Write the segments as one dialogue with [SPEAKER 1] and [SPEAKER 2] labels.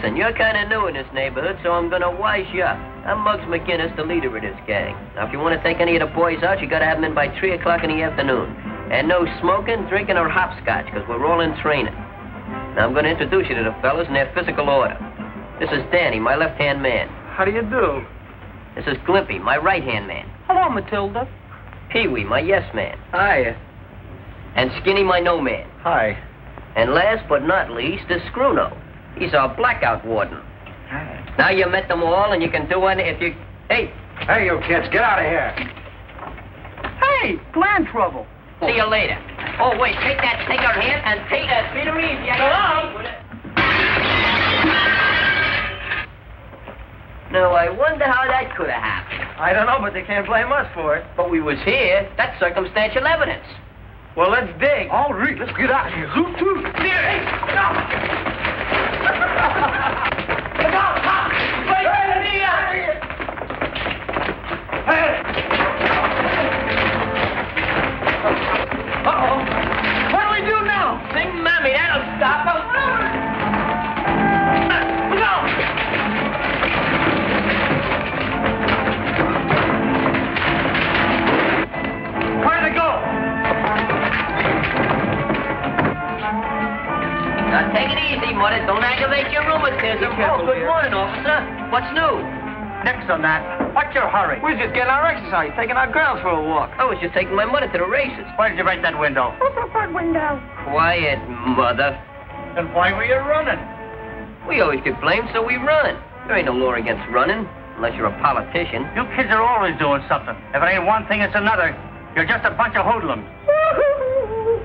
[SPEAKER 1] Listen, you're kind of new in this neighborhood, so I'm going to wise you up. I'm Muggs McGinnis, the leader of this gang. Now, if you want to take any of the boys out, you got to have them in by 3 o'clock in the afternoon. And no smoking, drinking, or hopscotch, because we're all in training. Now, I'm going to introduce you to the fellas in their physical order. This is Danny, my left-hand man.
[SPEAKER 2] How do you do?
[SPEAKER 1] This is Glimpy, my right-hand man.
[SPEAKER 2] Hello, Matilda.
[SPEAKER 1] Pee-wee, my yes man.
[SPEAKER 2] Hi.
[SPEAKER 1] And Skinny, my no man.
[SPEAKER 2] Hi.
[SPEAKER 1] And last but not least is Scruno. He's our blackout warden.
[SPEAKER 2] Hi.
[SPEAKER 1] Now you met them all, and you can do anything if you... Hey!
[SPEAKER 3] Hey, you kids, get out of here.
[SPEAKER 2] Hey, plan trouble.
[SPEAKER 1] See you later. Oh, wait, take that sticker hand and take that Peter easy. Now, I wonder how that could have happened.
[SPEAKER 2] I don't know, but they can't blame us for it.
[SPEAKER 1] But we was here. That's circumstantial evidence.
[SPEAKER 2] Well, let's dig.
[SPEAKER 3] All right, let's get out of here. Zoom, too.
[SPEAKER 1] Hey, stop!
[SPEAKER 2] Look out, Pop! Wait,
[SPEAKER 3] Hey!
[SPEAKER 2] Uh-oh. What do we do now?
[SPEAKER 1] Sing Mammy, that'll stop them.
[SPEAKER 2] Look out! Where'd they go?
[SPEAKER 1] Now, take it easy, Muddy. Don't aggravate your rheumatism.
[SPEAKER 2] careful,
[SPEAKER 1] Good
[SPEAKER 2] dear.
[SPEAKER 1] morning, officer. What's new?
[SPEAKER 2] Next on that. What's your hurry? We're just getting our exercise, taking our girls for a walk.
[SPEAKER 1] I was just taking my mother to the races.
[SPEAKER 2] Why did you break that window?
[SPEAKER 1] Quiet, mother.
[SPEAKER 2] Then why were you running?
[SPEAKER 1] We always get blamed, so we run. There ain't no law against running, unless you're a politician.
[SPEAKER 2] You kids are always doing something. If it ain't one thing, it's another. You're just a bunch of hoodlums.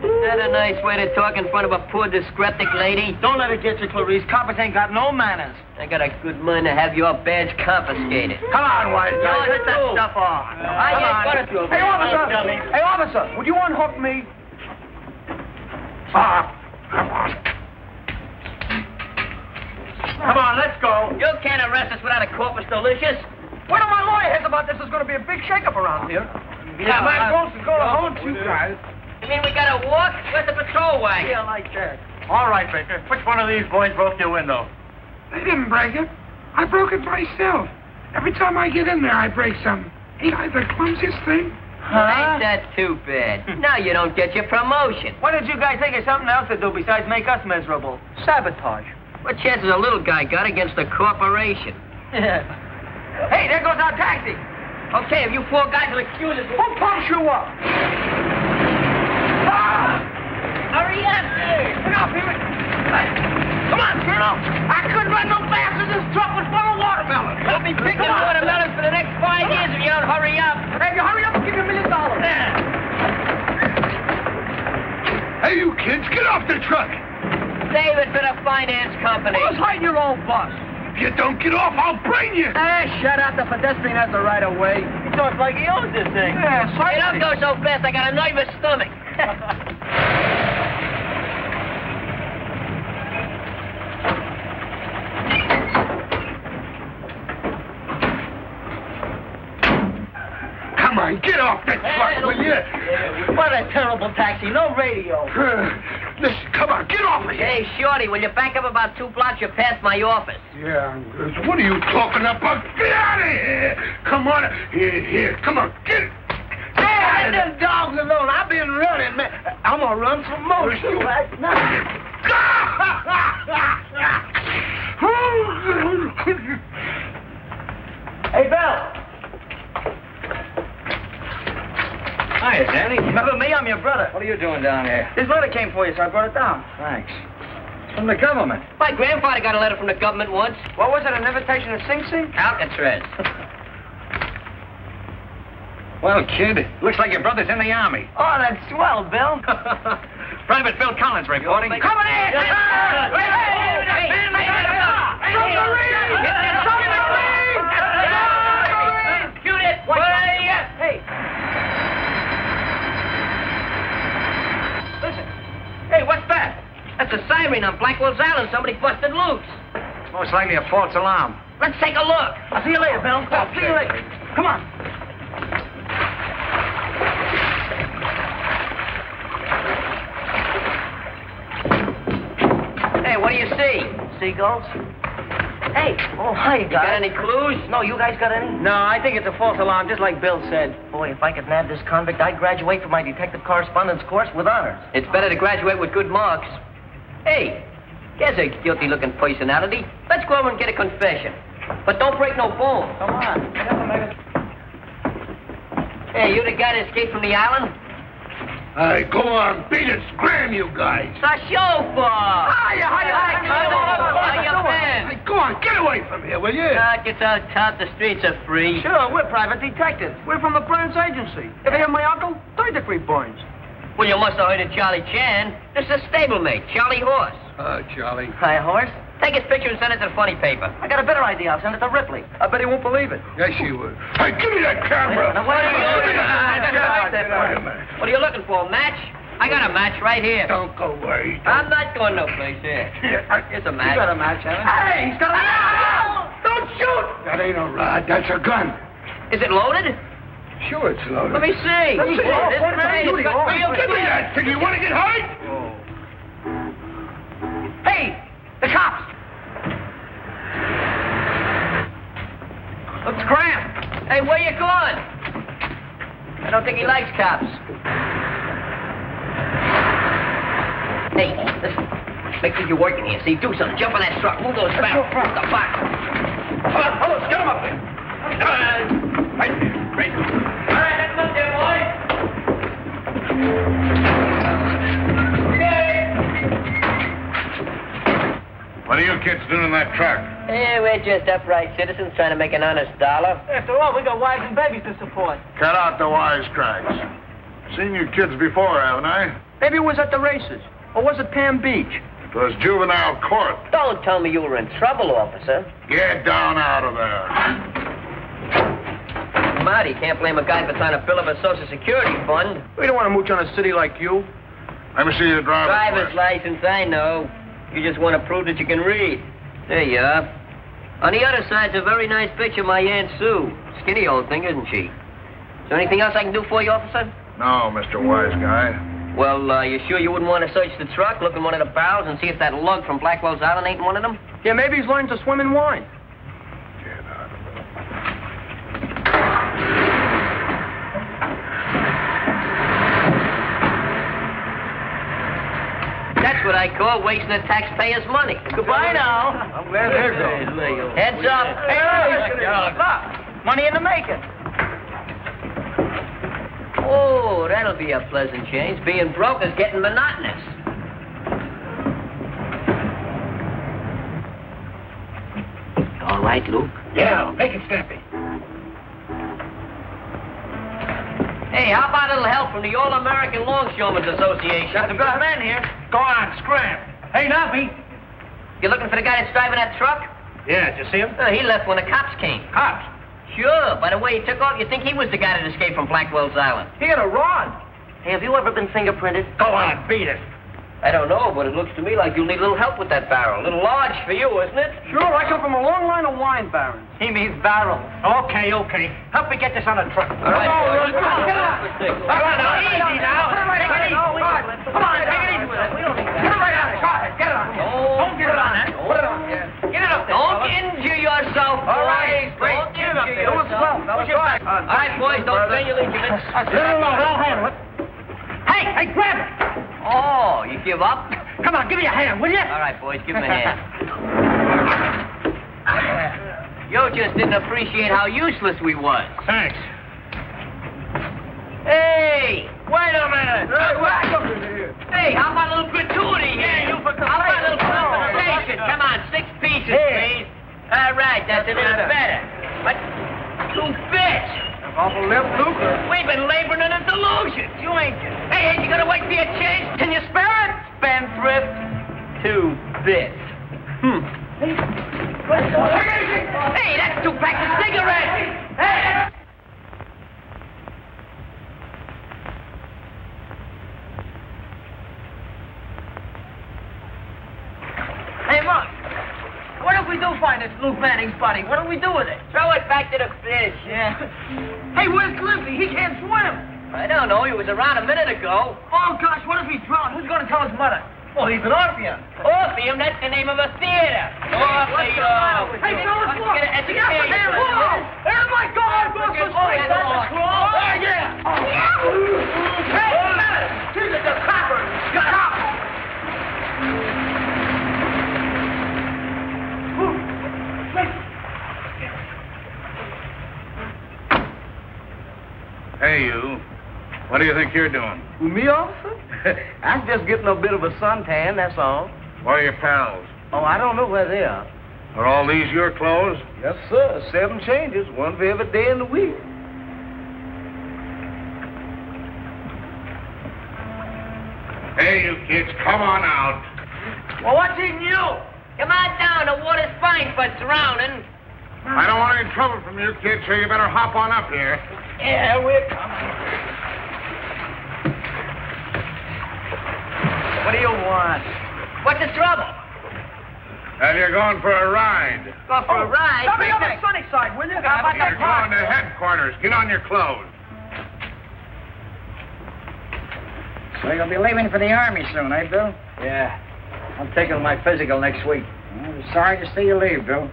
[SPEAKER 1] Is that a nice way to talk in front of a poor, dyspeptic lady?
[SPEAKER 2] Don't let it get you, Clarice. Coppers ain't got no manners.
[SPEAKER 1] I got a good mind to have your badge confiscated.
[SPEAKER 2] Come on, wise guy.
[SPEAKER 1] No,
[SPEAKER 2] Put that
[SPEAKER 1] no.
[SPEAKER 2] stuff on.
[SPEAKER 1] I ain't gonna do it.
[SPEAKER 2] Hey, officer. Hey, officer. Would you unhook me? Come on, let's go.
[SPEAKER 1] You can't arrest us without a corpus delicious.
[SPEAKER 2] What do my lawyer hears about this? There's going to be a big shakeup around here.
[SPEAKER 1] Yeah,
[SPEAKER 2] my boss is going to hold you guys.
[SPEAKER 1] You mean we gotta walk? Where's the patrol wagon?
[SPEAKER 2] Yeah, like that. All right, Baker. Which one of these boys broke your window?
[SPEAKER 4] I didn't break it. I broke it myself. Every time I get in there, I break something. Ain't I the clumsiest thing?
[SPEAKER 1] Ain't that too bad? Now you don't get your promotion.
[SPEAKER 2] Why don't you guys think of something else to do besides make us miserable? Sabotage.
[SPEAKER 1] What chances a little guy got against a corporation?
[SPEAKER 2] Hey, there goes our taxi.
[SPEAKER 1] Okay, if you four guys will excuse us...
[SPEAKER 2] Who pumps you up?
[SPEAKER 1] Hurry up!
[SPEAKER 2] Look out, Pee-wee. Come on, Colonel. I couldn't run no faster. This truck was full of watermelon.
[SPEAKER 1] We'll be picking watermelons for the next 5 years if you don't hurry up.
[SPEAKER 2] Hey, if you hurry up, I'll give you $1 million.
[SPEAKER 4] Hey, you kids, get off the truck!
[SPEAKER 1] Save it for the finance company.
[SPEAKER 2] Who's hiding your old bus?
[SPEAKER 4] If you don't get off, I'll brain you!
[SPEAKER 2] Shut up. The pedestrian has the right of way. He talks like he owns this thing. Yeah,
[SPEAKER 1] Hey, don't go so fast. I got a nervous stomach.
[SPEAKER 4] Come on, get off the truck, will you?
[SPEAKER 2] What a terrible taxi. No radio.
[SPEAKER 4] Listen, come on, get off of here!
[SPEAKER 1] Hey, Shorty, will you back up about 2 blocks? You're past my office.
[SPEAKER 4] Yeah, what are you talking about? Get out of here! Come on, here, come on, get...
[SPEAKER 2] Hey, leave them dogs alone. I've been running, man. I'm going to run some more. You right now. Hey, Bill.
[SPEAKER 3] Hiya, Danny.
[SPEAKER 2] Remember me? I'm your brother.
[SPEAKER 3] What are you doing down here?
[SPEAKER 2] This letter came for you, so I brought it down.
[SPEAKER 3] Thanks. It's from the government.
[SPEAKER 1] My grandfather got a letter from the government once.
[SPEAKER 2] What was it, an invitation to Sing Sing?
[SPEAKER 1] Alcatraz.
[SPEAKER 3] Well, kid, looks like your brother's in the Army.
[SPEAKER 2] Oh, that's swell, Bill.
[SPEAKER 3] Private Phil Collins reporting.
[SPEAKER 2] Coming in!
[SPEAKER 1] Shoot it!
[SPEAKER 2] Hey! Listen.
[SPEAKER 1] Hey, what's that? That's a siren on Blackwell's Island. Somebody busted loose.
[SPEAKER 3] Most likely a false alarm.
[SPEAKER 1] Let's take a look.
[SPEAKER 2] I'll see you later, Bill. I'll see you later. Come on.
[SPEAKER 1] Hey, what do you see?
[SPEAKER 2] Seagulls?
[SPEAKER 5] Hey, oh, hi,
[SPEAKER 1] You got any clues?
[SPEAKER 5] No, you guys got any?
[SPEAKER 6] No, I think it's a false alarm, just like Bill said.
[SPEAKER 5] Boy, if I could nab this convict, I'd graduate from my detective correspondence course with honors.
[SPEAKER 1] It's better to graduate with good marks. Hey, there's a guilty-looking personality. Let's go over and get a confession. But don't break no bones.
[SPEAKER 6] Come on.
[SPEAKER 1] Hey, you the guy that escaped from the island?
[SPEAKER 4] Hey, go on, beat it, scram, you guys.
[SPEAKER 1] The chauffeur!
[SPEAKER 4] Hiya,
[SPEAKER 1] How you been?
[SPEAKER 4] Hey, go on, get away from here, will you?
[SPEAKER 1] It's out top. The streets are free.
[SPEAKER 6] Sure, we're private detectives. We're from the Burns Agency. Ever hear of my uncle? Third-degree Burns.
[SPEAKER 1] Well, you must have heard of Charlie Chan. This is a stablemate, Charlie Horse.
[SPEAKER 4] Charlie.
[SPEAKER 5] Hi, Horse.
[SPEAKER 1] Take his picture and send it to the funny paper.
[SPEAKER 5] I got a better idea. I'll send it to Ripley.
[SPEAKER 6] I bet he won't believe it.
[SPEAKER 4] Yes, you would. Hey, give me that camera.
[SPEAKER 5] Now, what are you
[SPEAKER 4] Give me
[SPEAKER 5] doing?
[SPEAKER 4] that.
[SPEAKER 1] What are you looking for, a match? I got a match right here.
[SPEAKER 4] Don't go away.
[SPEAKER 1] I'm not going no place here. Here's a match.
[SPEAKER 6] You got a match, haven't you?
[SPEAKER 4] Hey, he's got a rod. Don't shoot. That ain't a rod. That's a gun.
[SPEAKER 1] Is it loaded?
[SPEAKER 4] Sure, it's loaded.
[SPEAKER 1] Let me see.
[SPEAKER 4] Let me see.
[SPEAKER 1] It's got real
[SPEAKER 4] Give me that thing. You want to get hurt?
[SPEAKER 1] Hey, the cops. Looks cramped. Hey, where you going? I don't think he likes cops. Hey, listen. Make sure you're working here. See, do something. Jump on that truck. Move those back. Move the box.
[SPEAKER 4] Come on, fellas, get him up there. Right there. Right there.
[SPEAKER 1] All right, let's look there, boy.
[SPEAKER 3] What are you kids doing in that truck?
[SPEAKER 1] Hey, we're just upright citizens trying to make an honest dollar.
[SPEAKER 6] After all, we got wives and babies to support.
[SPEAKER 3] Cut out the wisecracks. Seen you kids before, haven't I?
[SPEAKER 6] Maybe it was at the races. Or was it Palm Beach?
[SPEAKER 3] It was juvenile court.
[SPEAKER 1] Don't tell me you were in trouble, officer.
[SPEAKER 3] Get down out of there.
[SPEAKER 1] Marty, can't blame a guy for trying to fill up a Social Security fund.
[SPEAKER 6] We don't want to mooch on a city like you.
[SPEAKER 3] Let me see your
[SPEAKER 1] Driver's license, I know. You just want to prove that you can read. There you are. On the other side's a very nice picture of my Aunt Sue. Skinny old thing, isn't she? Is there anything else I can do for you, officer?
[SPEAKER 3] No, Mr. Wise Guy.
[SPEAKER 1] Well, you sure you wouldn't want to search the truck, look in one of the barrels, and see if that lug from Blackwell's Island ain't in one of them?
[SPEAKER 6] Yeah, maybe he's learning to swim in wine.
[SPEAKER 3] Get out of there.
[SPEAKER 1] That's what I call wasting the taxpayers' money.
[SPEAKER 6] Goodbye now. I'm glad they're going.
[SPEAKER 1] Heads up.
[SPEAKER 6] Hey, money in the making.
[SPEAKER 1] Oh, that'll be a pleasant change. Being broke is getting monotonous. All right, Luke?
[SPEAKER 4] Yeah, make it snappy.
[SPEAKER 1] Hey, how about a little help from the All-American Longshoremen's Association?
[SPEAKER 6] Got some good men here.
[SPEAKER 4] Go on, scram. Hey, Nappy.
[SPEAKER 1] You looking for the guy that's driving that truck?
[SPEAKER 4] Yeah, did you see him?
[SPEAKER 1] He left when the cops came.
[SPEAKER 4] Cops.
[SPEAKER 1] Sure, by the way he took off, you'd think he was the guy that escaped from Blackwell's Island.
[SPEAKER 6] He had a rod.
[SPEAKER 5] Hey, have you ever been fingerprinted?
[SPEAKER 4] Go on, beat it.
[SPEAKER 1] I don't know, but it looks to me like you'll need a little help with that barrel. A little large for you, isn't it?
[SPEAKER 6] Sure, I come from a long line of wine barons. He means barrels.
[SPEAKER 4] Okay. Help me get this on the truck.
[SPEAKER 1] All right.
[SPEAKER 4] Come on,
[SPEAKER 1] Get on.
[SPEAKER 4] Come on, now, easy now. Take it easy. Come on, take it easy with it. We don't need that. Get it right on it. Go ahead, get it on. Don't get it on it. Put it on. Get it up there.
[SPEAKER 1] Don't injure yourself, boys.
[SPEAKER 4] All right, great.
[SPEAKER 1] Don't
[SPEAKER 4] Get it up
[SPEAKER 1] injure
[SPEAKER 4] there. Do it
[SPEAKER 1] yourself.
[SPEAKER 4] slow.
[SPEAKER 1] All right, boys, don't strain your ligaments.
[SPEAKER 4] I'll handle it. Hey, grab it.
[SPEAKER 1] Oh, you give up?
[SPEAKER 4] Come on, give me a hand, will you?
[SPEAKER 1] All right, boys, give him a hand. You just didn't appreciate how useless we was.
[SPEAKER 4] Thanks.
[SPEAKER 1] Hey, wait a minute.
[SPEAKER 4] Hey,
[SPEAKER 1] Hey, how about a little gratuity here? How about a little compensation? Come on, 6 pieces, please. All right, that's a little better. But 2 bits.
[SPEAKER 6] Awful limp, Luke.
[SPEAKER 1] We've been laboring in a delusion. You ain't. Hey, ain't you gonna wait for your change? Can you spare it? Spendthrift. 2 bits. Hey, that's 2 packs of cigarettes. Hey.
[SPEAKER 6] Hey, Mark. What if we do find this Luke Manning's body? What do we do with it?
[SPEAKER 1] Throw it back to the fish.
[SPEAKER 6] Yeah. Hey, where's Glimpy? He can't swim.
[SPEAKER 1] I don't know. He was around a minute ago.
[SPEAKER 6] Oh, gosh, what if he's drowned? Who's going to tell his mother? Oh, he's an Orpheum.
[SPEAKER 1] Orpheum, that's the name of a theater. Orpheum.
[SPEAKER 6] Hey, fellas,
[SPEAKER 1] Let's
[SPEAKER 6] look.
[SPEAKER 1] get an education.
[SPEAKER 6] There my God, across the street. That's a claw. Yeah. Hey, these are the coppers. Got up.
[SPEAKER 3] Hey, you. What do you think you're doing?
[SPEAKER 5] Who, me, officer? I'm just getting a bit of a suntan, that's all.
[SPEAKER 3] Where are your pals?
[SPEAKER 5] Oh, I don't know where they are.
[SPEAKER 3] Are all these your clothes?
[SPEAKER 5] Yes, sir. 7 changes, one for every day in the week.
[SPEAKER 3] Hey, you kids, come on out.
[SPEAKER 6] Well, what's eating you?
[SPEAKER 1] Come on down. The water's fine for drowning.
[SPEAKER 3] I don't want any trouble from you kids, so you better hop on up here.
[SPEAKER 6] Yeah, we're coming. What do you want?
[SPEAKER 1] What's the trouble?
[SPEAKER 3] And you're going for a ride.
[SPEAKER 1] Go for a ride.
[SPEAKER 6] Stop me on the sunny side, will you? How about
[SPEAKER 3] You're
[SPEAKER 6] that
[SPEAKER 3] going to
[SPEAKER 6] car?
[SPEAKER 3] headquarters. Get on your clothes.
[SPEAKER 7] So you'll be leaving for the Army soon, eh, Bill?
[SPEAKER 5] Yeah. I'm taking my physical next week.
[SPEAKER 7] I'm sorry to see you leave, Bill.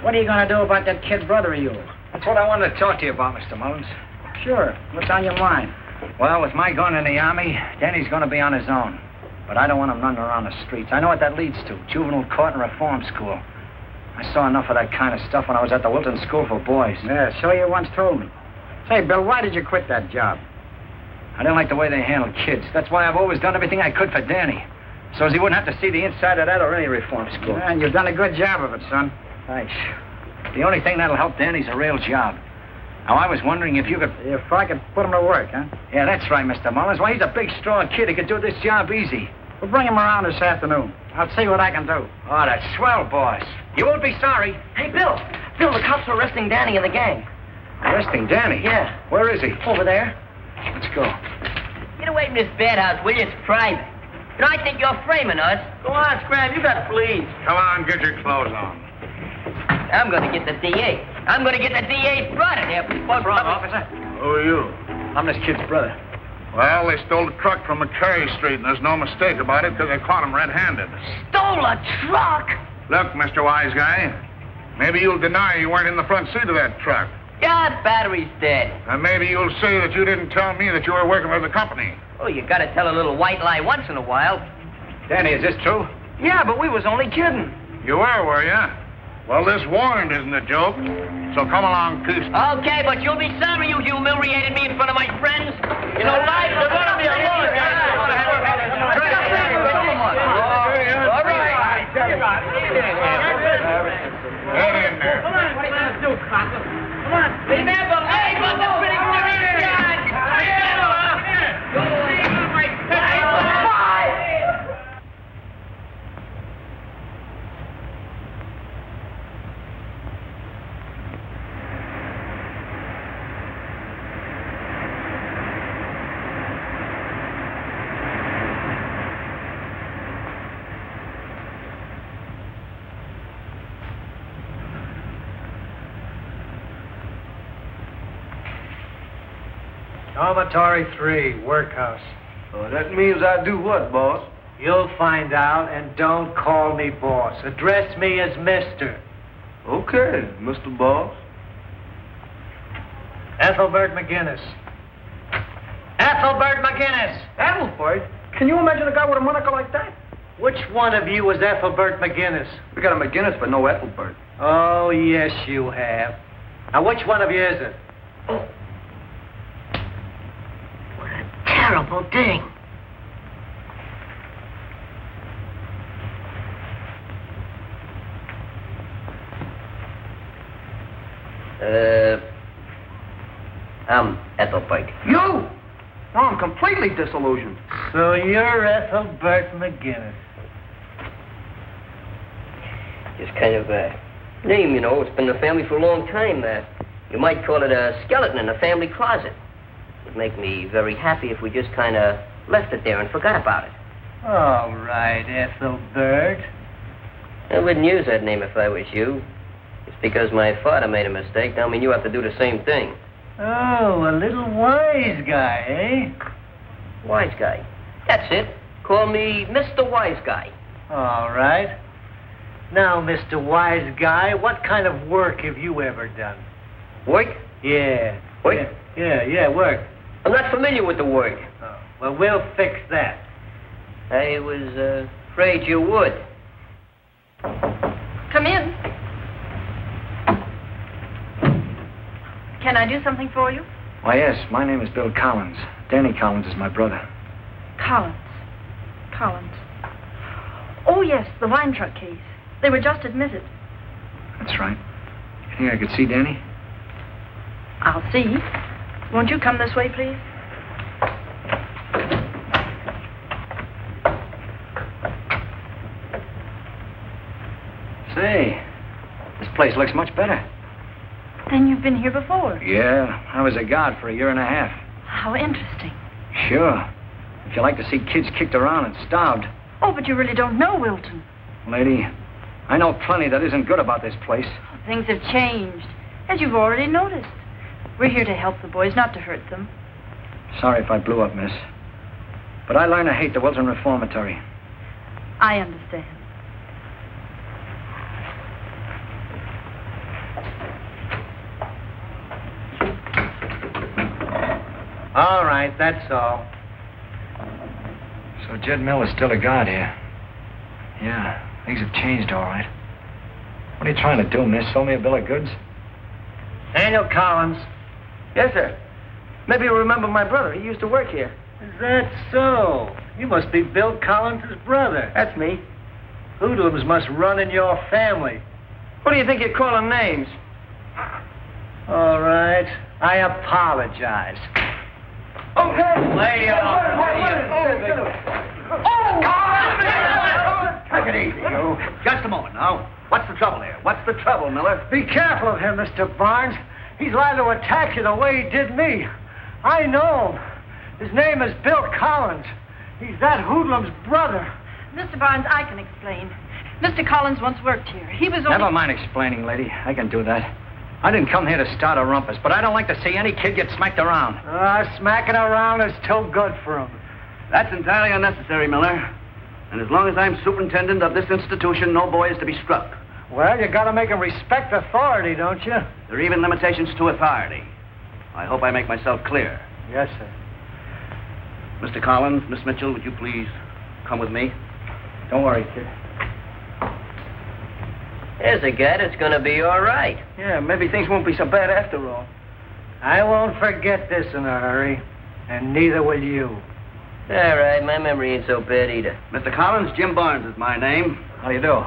[SPEAKER 7] What are you going to do about that kid brother of yours?
[SPEAKER 5] That's what I wanted to talk to you about, Mr. Mullins.
[SPEAKER 7] Sure. What's on your mind?
[SPEAKER 5] Well, with my going in the Army, Danny's going to be on his own. But I don't want him running around the streets. I know what that leads to. Juvenile court and reform school. I saw enough of that kind of stuff when I was at the Wilton School for Boys.
[SPEAKER 7] Yeah, so you once told me. Say, Bill, why did you quit that job?
[SPEAKER 5] I didn't like the way they handled kids. That's why I've always done everything I could for Danny. So as he wouldn't have to see the inside of that or any reform school.
[SPEAKER 7] Yeah, and you've done a good job of it, son.
[SPEAKER 5] Thanks. The only thing that'll help Danny's a real job. Now, I was wondering if you could...
[SPEAKER 7] If I could put him to work, huh?
[SPEAKER 5] Yeah, that's right, Mr. Mullins. Why, he's a big, strong kid. He could do this job easy.
[SPEAKER 7] Well, bring him around this afternoon. I'll see what I can do.
[SPEAKER 5] Oh, that's swell, boss. You won't be sorry.
[SPEAKER 1] Hey, Bill. Bill, the cops are arresting Danny and the gang.
[SPEAKER 5] Arresting Danny?
[SPEAKER 1] Yeah.
[SPEAKER 5] Where is he?
[SPEAKER 1] Over there.
[SPEAKER 5] Let's go.
[SPEAKER 1] Get away from this bedhouse, will you? It's private. You know, I think you're framing us.
[SPEAKER 6] Go on, Scram. You got to please.
[SPEAKER 3] Come on, get your clothes on.
[SPEAKER 1] I'm going to get the DA. I'm going to get the DA's brother there.
[SPEAKER 5] What's wrong, officer?
[SPEAKER 3] Who are you?
[SPEAKER 5] I'm this kid's brother.
[SPEAKER 3] Well, they stole a truck from McCary Street, and there's no mistake about it because they caught him red-handed.
[SPEAKER 1] Stole a truck?
[SPEAKER 3] Look, Mr. Wise Guy, maybe you'll deny you weren't in the front seat of that truck.
[SPEAKER 1] Yeah, battery's dead.
[SPEAKER 3] And maybe you'll say that you didn't tell me that you were working for the company.
[SPEAKER 1] Oh, you got to tell a little white lie once in a while.
[SPEAKER 5] Danny, is this true?
[SPEAKER 1] Yeah, but we was only kidding.
[SPEAKER 3] You were you? Well, this warrant isn't a joke, so come along, peace.
[SPEAKER 1] Okay, but you'll be sorry you humiliated me in front of my friends. You know, life is going to be a long time. All right.
[SPEAKER 3] Get in there.
[SPEAKER 6] What are you going to do, Cocker? Come on.
[SPEAKER 1] Remember, labor the
[SPEAKER 8] Dormitory 3, workhouse.
[SPEAKER 5] Oh, that means I do what, boss?
[SPEAKER 8] You'll find out, and don't call me boss. Address me as Mister.
[SPEAKER 5] Okay, Mr. Boss.
[SPEAKER 8] Ethelbert McGinnis. Ethelbert McGinnis!
[SPEAKER 6] Ethelbert? Can you imagine a guy with a moniker like that?
[SPEAKER 8] Which one of you was Ethelbert McGinnis?
[SPEAKER 5] We got a McGinnis, but no Ethelbert.
[SPEAKER 8] Oh, yes, you have. Now, which one of you is it?
[SPEAKER 1] terrible thing. I'm Ethelbert.
[SPEAKER 6] You? No, I'm completely disillusioned.
[SPEAKER 8] So you're Ethelbert McGinnis.
[SPEAKER 1] Just kind of a name, you know. It's been in the family for a long time. You might call it a skeleton in the family closet. It'd make me very happy if we just kind of left it there and forgot about it.
[SPEAKER 8] All right, Ethelbert.
[SPEAKER 1] I wouldn't use that name if I was you. It's because my father made a mistake. Don't mean you have to do the same thing.
[SPEAKER 8] Oh, a little wise guy, eh?
[SPEAKER 1] Wise guy. That's it. Call me Mr. Wise Guy.
[SPEAKER 8] All right. Now, Mr. Wise Guy, what kind of work have you ever done?
[SPEAKER 1] Work?
[SPEAKER 8] Yeah.
[SPEAKER 1] Work?
[SPEAKER 8] Yeah, work.
[SPEAKER 1] I'm not familiar with the work.
[SPEAKER 8] Oh, well, we'll fix that.
[SPEAKER 1] I was afraid you would.
[SPEAKER 9] Come in. Can I do something for you?
[SPEAKER 5] Why, yes. My name is Bill Collins. Danny Collins is my brother.
[SPEAKER 9] Collins. Oh, yes, the wine truck case. They were just admitted.
[SPEAKER 5] That's right. You think I could see Danny?
[SPEAKER 9] I'll see. Won't you come this way, please?
[SPEAKER 5] Say, this place looks much better.
[SPEAKER 9] Then you've been here before.
[SPEAKER 5] Yeah, I was a guard for 1.5 years.
[SPEAKER 9] How interesting.
[SPEAKER 5] Sure. If you like to see kids kicked around and starved.
[SPEAKER 9] Oh, but you really don't know Wilton.
[SPEAKER 5] Lady, I know plenty that isn't good about this place.
[SPEAKER 9] Things have changed, as you've already noticed. We're here to help the boys, not to hurt them.
[SPEAKER 5] Sorry if I blew up, miss. But I learned to hate the Wilton Reformatory.
[SPEAKER 9] I understand.
[SPEAKER 8] All right, that's all.
[SPEAKER 5] So Jed Mill is still a guard here. Yeah, things have changed all right. What are you trying to do, miss? Sell me a bill of goods?
[SPEAKER 8] Daniel Collins.
[SPEAKER 6] Yes, sir. Maybe you remember my brother. He used to work here.
[SPEAKER 8] Is that so? You must be Bill Collins' brother.
[SPEAKER 6] That's me.
[SPEAKER 8] Hoodlums must run in your family.
[SPEAKER 6] What do you think you're calling names?
[SPEAKER 8] All right. I apologize.
[SPEAKER 6] Okay.
[SPEAKER 8] Lay off.
[SPEAKER 2] Take it easy, you. Just a moment now. What's the trouble here? What's the trouble, Miller?
[SPEAKER 8] Be careful of him, Mr. Barnes. He's liable to attack you the way he did me. I know him. His name is Bill Collins. He's that hoodlum's brother.
[SPEAKER 9] Mr. Barnes, I can explain. Mr. Collins once worked here. He was only...
[SPEAKER 5] Never mind explaining, lady. I can do that. I didn't come here to start a rumpus, but I don't like to see any kid get smacked around.
[SPEAKER 8] Smacking around is too good for him.
[SPEAKER 2] That's entirely unnecessary, Miller. And as long as I'm superintendent of this institution, no boy is to be struck.
[SPEAKER 8] Well, you gotta make him respect authority, don't you?
[SPEAKER 2] There are even limitations to authority. I hope I make myself clear.
[SPEAKER 8] Yes, sir.
[SPEAKER 2] Mr. Collins, Miss Mitchell, would you please come with me?
[SPEAKER 5] Don't worry, kid.
[SPEAKER 1] There's a guy that's gonna be all right.
[SPEAKER 6] Yeah, maybe things won't be so bad after all.
[SPEAKER 8] I won't forget this in a hurry, and neither will you.
[SPEAKER 1] All right, my memory ain't so bad either.
[SPEAKER 2] Mr. Collins, Jim Barnes is my name.
[SPEAKER 5] How do you do?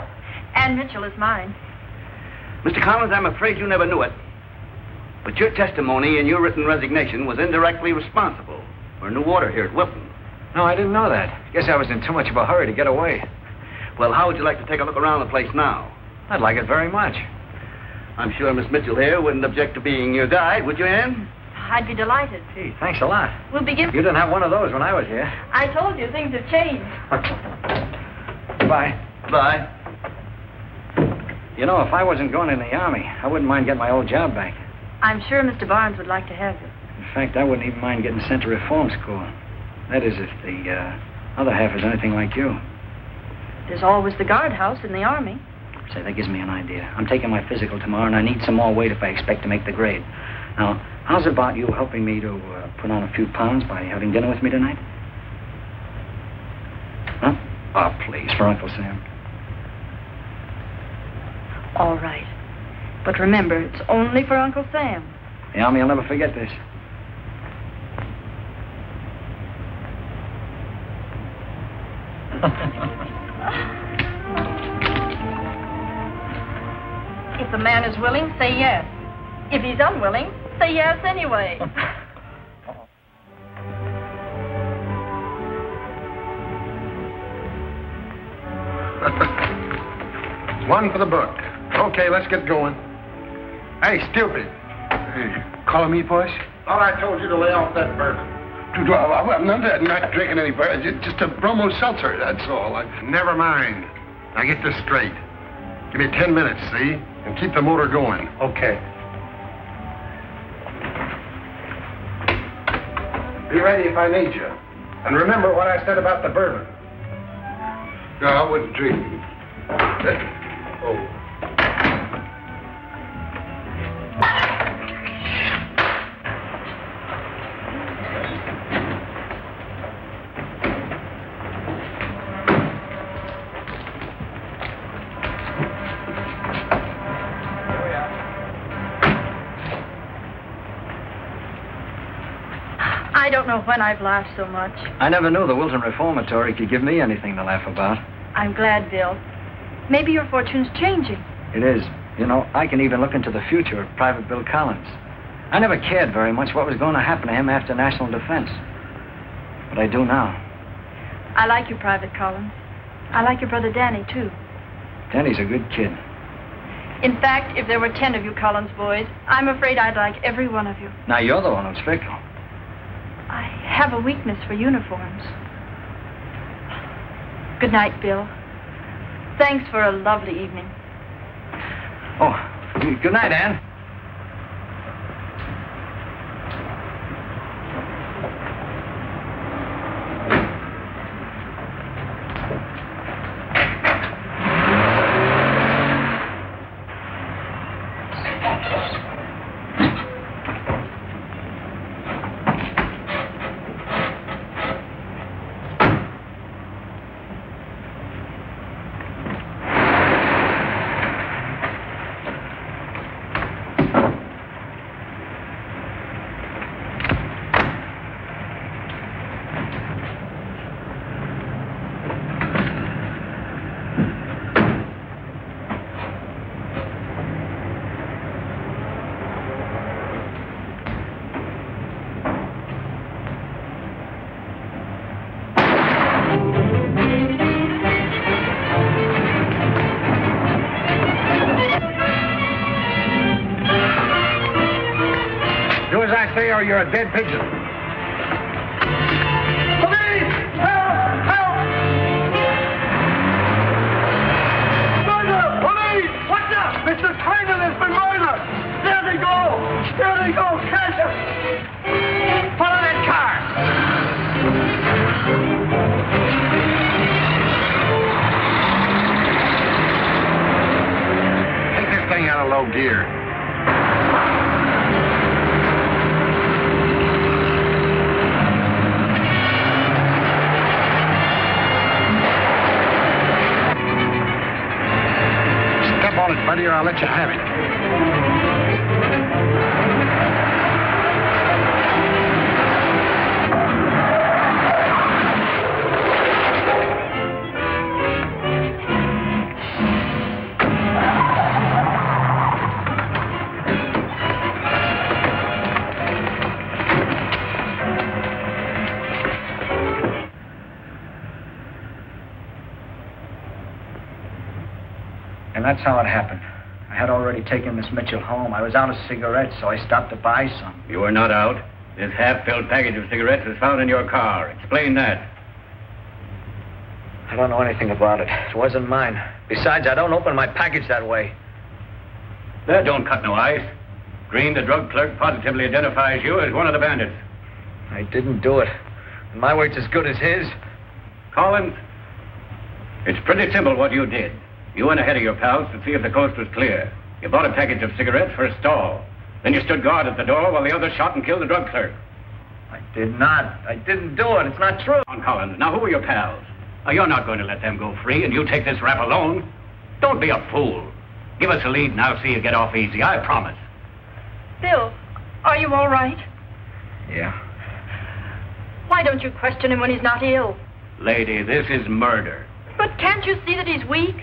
[SPEAKER 9] Ann Mitchell is mine.
[SPEAKER 2] Mr. Collins, I'm afraid you never knew it, but your testimony in your written resignation was indirectly responsible for new order here at Wilton.
[SPEAKER 5] No, I didn't know that. Guess I was in too much of a hurry to get away.
[SPEAKER 2] Well, how would you like to take a look around the place now?
[SPEAKER 5] I'd like it very much.
[SPEAKER 2] I'm sure Miss Mitchell here wouldn't object to being your guide, would you, Ann?
[SPEAKER 9] I'd be delighted.
[SPEAKER 5] Gee, thanks a lot.
[SPEAKER 9] We'll begin...
[SPEAKER 5] You didn't have one of those when I was here.
[SPEAKER 9] I told you, things have changed.
[SPEAKER 5] Goodbye.
[SPEAKER 2] Bye.
[SPEAKER 5] You know, if I wasn't going in the Army, I wouldn't mind getting my old job back.
[SPEAKER 9] I'm sure Mr. Barnes would like to have you.
[SPEAKER 5] In fact, I wouldn't even mind getting sent to reform school. That is, if the other half is anything like you.
[SPEAKER 9] There's always the guardhouse in the Army.
[SPEAKER 5] Say, that gives me an idea. I'm taking my physical tomorrow, and I need some more weight if I expect to make the grade. Now, how's about you helping me to put on a few pounds by having dinner with me tonight? Huh? Oh, please, for Uncle Sam.
[SPEAKER 9] All right. But remember, it's only for Uncle Sam.
[SPEAKER 5] The Army will never forget this.
[SPEAKER 9] If a man is willing, say yes. If he's unwilling, say yes anyway.
[SPEAKER 3] One for the book. Okay, let's get going. Hey, stupid. Hey, calling me, boys? Thought I told you to lay off that bourbon. I'm not drinking any bourbon. Just a bromo seltzer, that's all. Never mind. Now get this straight. Give me 10 minutes, see? And keep the motor going. Okay. Be ready if I need you. And remember what I said about the bourbon. No, I wasn't drinking. Oh.
[SPEAKER 9] I don't know when I've laughed so much.
[SPEAKER 5] I never knew the Wilton Reformatory could give me anything to laugh about.
[SPEAKER 9] I'm glad, Bill. Maybe your fortune's changing.
[SPEAKER 5] It is. You know, I can even look into the future of Private Bill Collins. I never cared very much what was going to happen to him after national defense. But I do now.
[SPEAKER 9] I like you, Private Collins. I like your brother Danny, too.
[SPEAKER 5] Danny's a good kid.
[SPEAKER 9] In fact, if there were 10 of you Collins boys, I'm afraid I'd like every one of you.
[SPEAKER 5] Now, you're the one who's fickle.
[SPEAKER 9] I have a weakness for uniforms. Good night, Bill. Thanks for a lovely evening.
[SPEAKER 5] Oh, good night, Ann.
[SPEAKER 3] Or you're a dead pigeon.
[SPEAKER 6] Police! Help! Help! Murder! Police! What's up? Mr. Trainer has been murdered! There they go! There they go! Catch him! Follow that car!
[SPEAKER 3] Take this thing out of low gear. Buddy, or I'll let you have it.
[SPEAKER 5] And that's how it happened. I had already taken Miss Mitchell home. I was out of cigarettes, so I stopped to buy some.
[SPEAKER 2] You were not out. This half-filled package of cigarettes was found in your car. Explain that.
[SPEAKER 5] I don't know anything about it. It wasn't mine. Besides, I don't open my package that way.
[SPEAKER 2] That don't cut no ice. Green, the drug clerk, positively identifies you as one of the bandits.
[SPEAKER 5] I didn't do it. And my word's as good as his.
[SPEAKER 2] Collins, it's pretty simple what you did. You went ahead of your pals to see if the coast was clear. You bought a package of cigarettes for a stall. Then you stood guard at the door while the others shot and killed the drug clerk.
[SPEAKER 5] I did not. I didn't do it. It's not true.
[SPEAKER 2] Come on, Collins. Now, who were your pals? Now, you're not going to let them go free, and you take this rap alone. Don't be a fool. Give us a lead, and I'll see you get off easy. I promise.
[SPEAKER 9] Bill, are you all right?
[SPEAKER 5] Yeah.
[SPEAKER 9] Why don't you question him when he's not ill?
[SPEAKER 2] Lady, this is murder.
[SPEAKER 9] But can't you see that he's weak?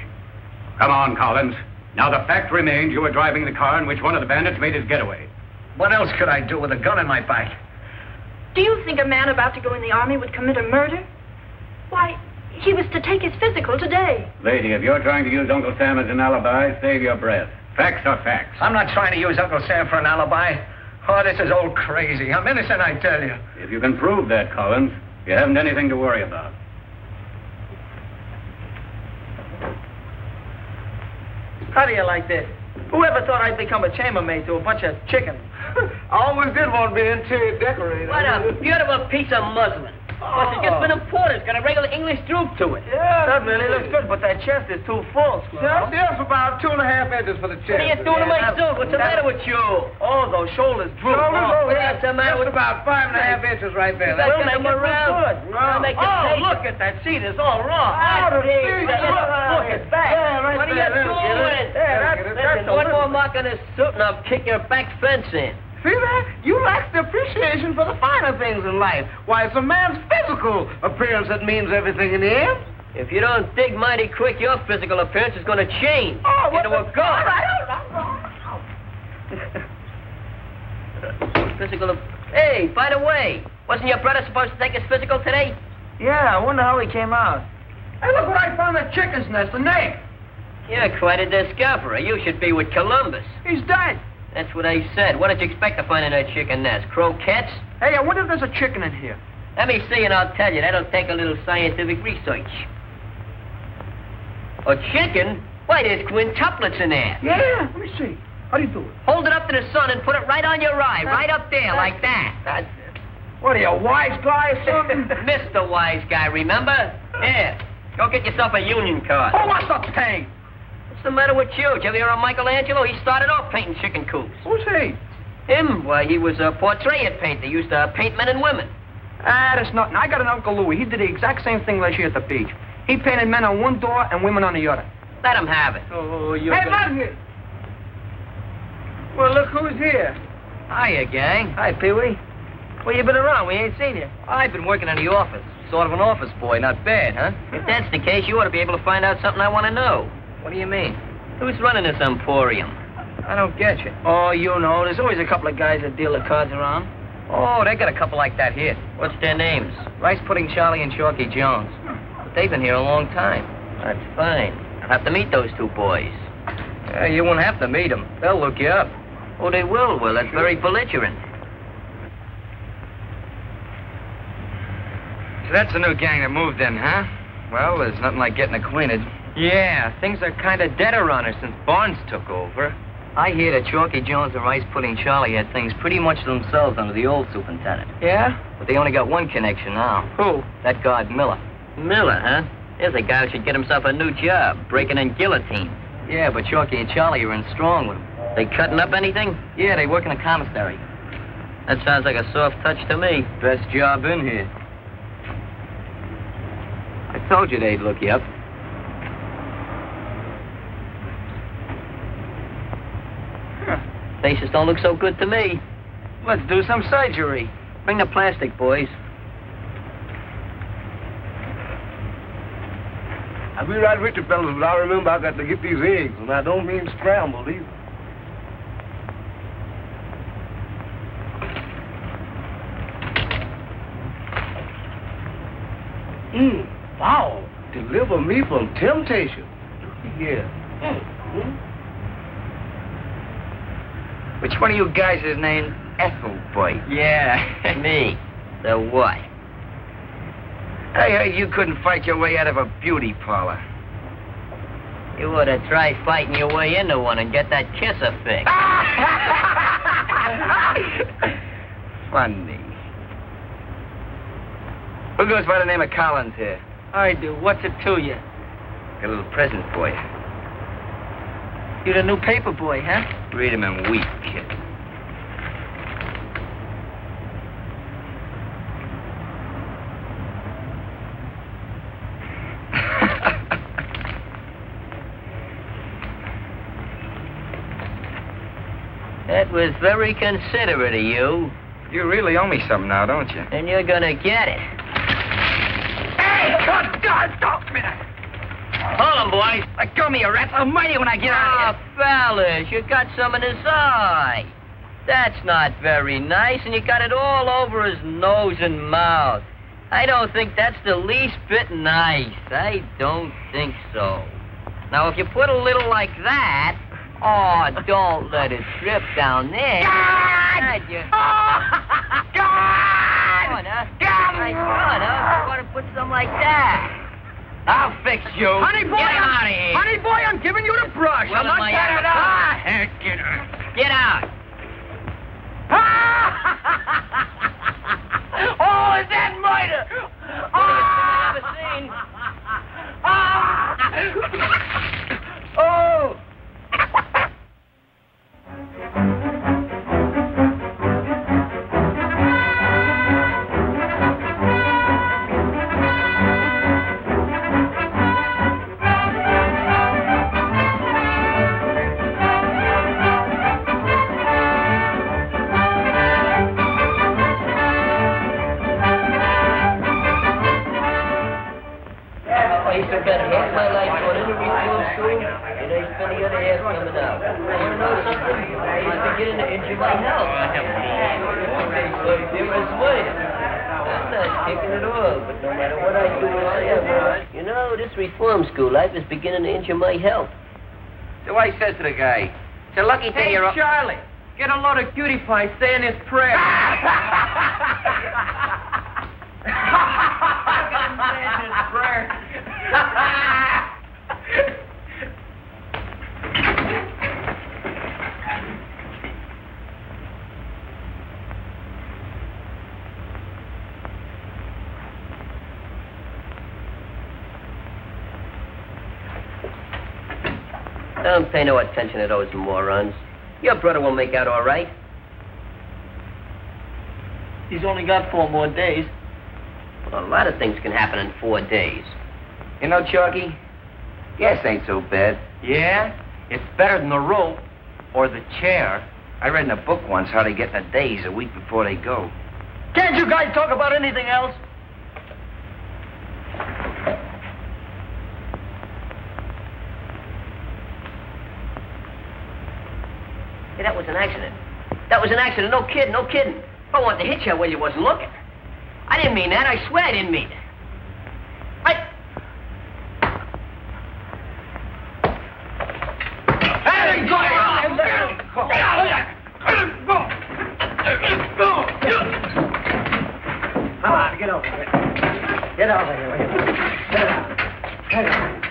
[SPEAKER 2] Come on, Collins. Now, the fact remains you were driving the car in which one of the bandits made his getaway.
[SPEAKER 5] What else could I do with a gun in my back?
[SPEAKER 9] Do you think a man about to go in the army would commit a murder? Why, he was to take his physical today.
[SPEAKER 2] Lady, if you're trying to use Uncle Sam as an alibi, save your breath. Facts are facts.
[SPEAKER 5] I'm not trying to use Uncle Sam for an alibi. Oh, this is all crazy. I'm innocent, I tell you.
[SPEAKER 2] If you can prove that, Collins, you haven't anything to worry about.
[SPEAKER 10] How do you like this? Whoever thought I'd become a chambermaid to a bunch of chickens?
[SPEAKER 8] I always did want to be an interior decorator.
[SPEAKER 10] What a beautiful piece of muslin. Plus, it's just been imported. It's got a regular English droop to it.
[SPEAKER 8] Yeah,
[SPEAKER 10] good, Lily. Looks good, but that chest is too full, Squirrel.
[SPEAKER 3] Yes, about 2.5 inches for the chest.
[SPEAKER 1] What are you doing to my suit? What's the matter with you?
[SPEAKER 10] Oh, those shoulders droop.
[SPEAKER 1] What's the matter with
[SPEAKER 3] about 5.5 inches right there.
[SPEAKER 1] That's
[SPEAKER 10] We'll
[SPEAKER 1] gonna
[SPEAKER 10] make it
[SPEAKER 1] come around.
[SPEAKER 10] good.
[SPEAKER 1] I'll make it
[SPEAKER 10] Oh,
[SPEAKER 1] taste.
[SPEAKER 10] look at that seat. It's all wrong.
[SPEAKER 1] Look
[SPEAKER 10] at that.
[SPEAKER 3] Yeah, right
[SPEAKER 1] What are
[SPEAKER 3] there.
[SPEAKER 1] you doing? Listen, one more mark on this suit and I'll kick your back fence in.
[SPEAKER 3] See that? You lack the appreciation for the finer things in life. Why, it's a man's physical appearance that means everything in the end.
[SPEAKER 1] If you don't dig mighty quick, your physical appearance is going to change into a ghost.
[SPEAKER 3] All right.
[SPEAKER 1] Hey, by the way, wasn't your brother supposed to take his physical today?
[SPEAKER 10] Yeah, I wonder how he came out.
[SPEAKER 3] Hey, look what I found at Chicken's Nest, a name.
[SPEAKER 1] You're quite a discoverer. You should be with Columbus.
[SPEAKER 3] He's dead.
[SPEAKER 1] That's what I said. What did you expect to find in that chicken nest? Croquettes?
[SPEAKER 3] Hey, I wonder if there's a chicken in here.
[SPEAKER 1] Let me see and I'll tell you. That'll take a little scientific research. A chicken? Why, there's quintuplets in there.
[SPEAKER 3] Yeah, let me see. How do you do it?
[SPEAKER 1] Hold it up to the sun and put it right on your eye, right up there, like that.
[SPEAKER 3] That's it. What are you, a wise guy or something?
[SPEAKER 1] Mr. Wise Guy, remember? Here, go get yourself a union card.
[SPEAKER 3] Oh, what's the pain?
[SPEAKER 1] What's the matter with you? Did you ever hear of Michelangelo? He started off painting chicken coops.
[SPEAKER 3] Who's he?
[SPEAKER 1] Him? Why, he was a portrait painter. He used to paint men and women.
[SPEAKER 11] Ah, that's nothing. I got an Uncle Louie. He did the exact same thing last year at the beach. He painted men on one door and women on the other.
[SPEAKER 1] Let him have it.
[SPEAKER 10] Oh, you.
[SPEAKER 3] Hey, Muggsy! Well, look who's here.
[SPEAKER 1] Hiya, gang.
[SPEAKER 10] Hi, Pee-wee. Well, you been around? We ain't seen you.
[SPEAKER 1] I've been working in the office. Sort of an office boy. Not bad, huh? If that's the case, you ought to be able to find out something I want to know.
[SPEAKER 10] What do you mean?
[SPEAKER 1] Who's running this emporium?
[SPEAKER 10] I don't get you. Oh, you know, there's always a couple of guys that deal the cards around.
[SPEAKER 1] Oh, they got a couple like that here. What's their names?
[SPEAKER 10] Rice Pudding Charlie and Chalky Jones. But they've been here a long time.
[SPEAKER 1] That's fine. I'll have to meet those two boys.
[SPEAKER 10] You won't have to meet them. They'll look you up.
[SPEAKER 1] Oh, they will. Well, that's very belligerent.
[SPEAKER 5] So that's the new gang that moved in, huh? Well, there's nothing like getting acquainted.
[SPEAKER 10] Yeah, things are kind of dead around her since Barnes took over. I hear that Chalky Jones and Rice Pudding Charlie had things pretty much to themselves under the old superintendent.
[SPEAKER 11] Yeah?
[SPEAKER 10] But they only got one connection now.
[SPEAKER 11] Who?
[SPEAKER 10] That guard Miller.
[SPEAKER 1] Miller, huh? Here's a guy who should get himself a new job, breaking in guillotine.
[SPEAKER 10] Yeah, but Chalky and Charlie are in strong with him.
[SPEAKER 1] They cutting up anything?
[SPEAKER 10] Yeah, they work in a commissary.
[SPEAKER 1] That sounds like a soft touch to me.
[SPEAKER 10] Best job in here. I told you they'd look you up.
[SPEAKER 1] Faces don't look so good to me.
[SPEAKER 10] Let's do some surgery.
[SPEAKER 1] Bring the plastic, boys.
[SPEAKER 3] I'll be right with you, fellas, but I remember I got to get these eggs, and I don't mean scrambled either. Wow. Deliver me from temptation. Yeah.
[SPEAKER 10] Which one of you guys is named Ethelbert?
[SPEAKER 1] Yeah, me. The what?
[SPEAKER 5] I heard you couldn't fight your way out of a beauty parlor.
[SPEAKER 1] You ought to try fighting your way into one and get that kisser fix.
[SPEAKER 5] Funny. Who goes by the name of Collins here?
[SPEAKER 10] I do. What's it to you?
[SPEAKER 5] Got a little present for you.
[SPEAKER 10] You the new paper boy, huh?
[SPEAKER 5] Read him and weep, kid.
[SPEAKER 1] That was very considerate of you.
[SPEAKER 5] You really owe me something now, don't you?
[SPEAKER 1] And you're gonna get it.
[SPEAKER 11] Hey, God, don't me that.
[SPEAKER 1] Hold him, boys.
[SPEAKER 11] Let go me, you rats. I'll might you when I get out of here.
[SPEAKER 1] Fellas, you got some in his eye. That's not very nice, and you got it all over his nose and mouth. I don't think that's the least bit nice. I don't think so. Now, if you put a little like that... Oh, don't let it drip down there.
[SPEAKER 11] God!
[SPEAKER 1] God! Come on, huh? Nice one, huh? You want to put some like that? I'll fix you.
[SPEAKER 11] Honey boy,
[SPEAKER 1] Get out of here.
[SPEAKER 11] Honey boy, I'm giving you the brush.
[SPEAKER 1] Well,
[SPEAKER 11] I'm not
[SPEAKER 1] my
[SPEAKER 11] getting
[SPEAKER 1] ass.
[SPEAKER 11] out. Get her.
[SPEAKER 1] Get out.
[SPEAKER 11] Oh, is that murder?
[SPEAKER 1] Biggest thing I've ever seen.
[SPEAKER 11] Oh!
[SPEAKER 1] I used to bet half my life going into reform school, and I spent the other half coming out. You want to know something? It's beginning to injure my health. So there was way. I'm not kicking at all, but no matter what I do or say, you know, this reform school life is beginning to injure my health.
[SPEAKER 10] So I said to the guy, it's a lucky thing you're...
[SPEAKER 11] Hey, Charlie, get a load of cutie pie saying his prayer.
[SPEAKER 1] Don't pay no attention to those morons. Your brother will make out all right.
[SPEAKER 11] He's only got 4 more days.
[SPEAKER 1] Well, a lot of things can happen in 4 days.
[SPEAKER 10] You know, Chalky, gas ain't so bad. Yeah? It's better than the rope or the chair. I read in a book once how they get in a daze a week before they go.
[SPEAKER 11] Can't you guys talk about anything else?
[SPEAKER 1] Hey, that was an accident. That was an accident. No kidding, no kidding. I wanted to hit you while you wasn't looking. I didn't mean that. I swear I didn't mean it.
[SPEAKER 6] Hey, go!
[SPEAKER 8] Come on, get over here. Get over here. Get out. Get out.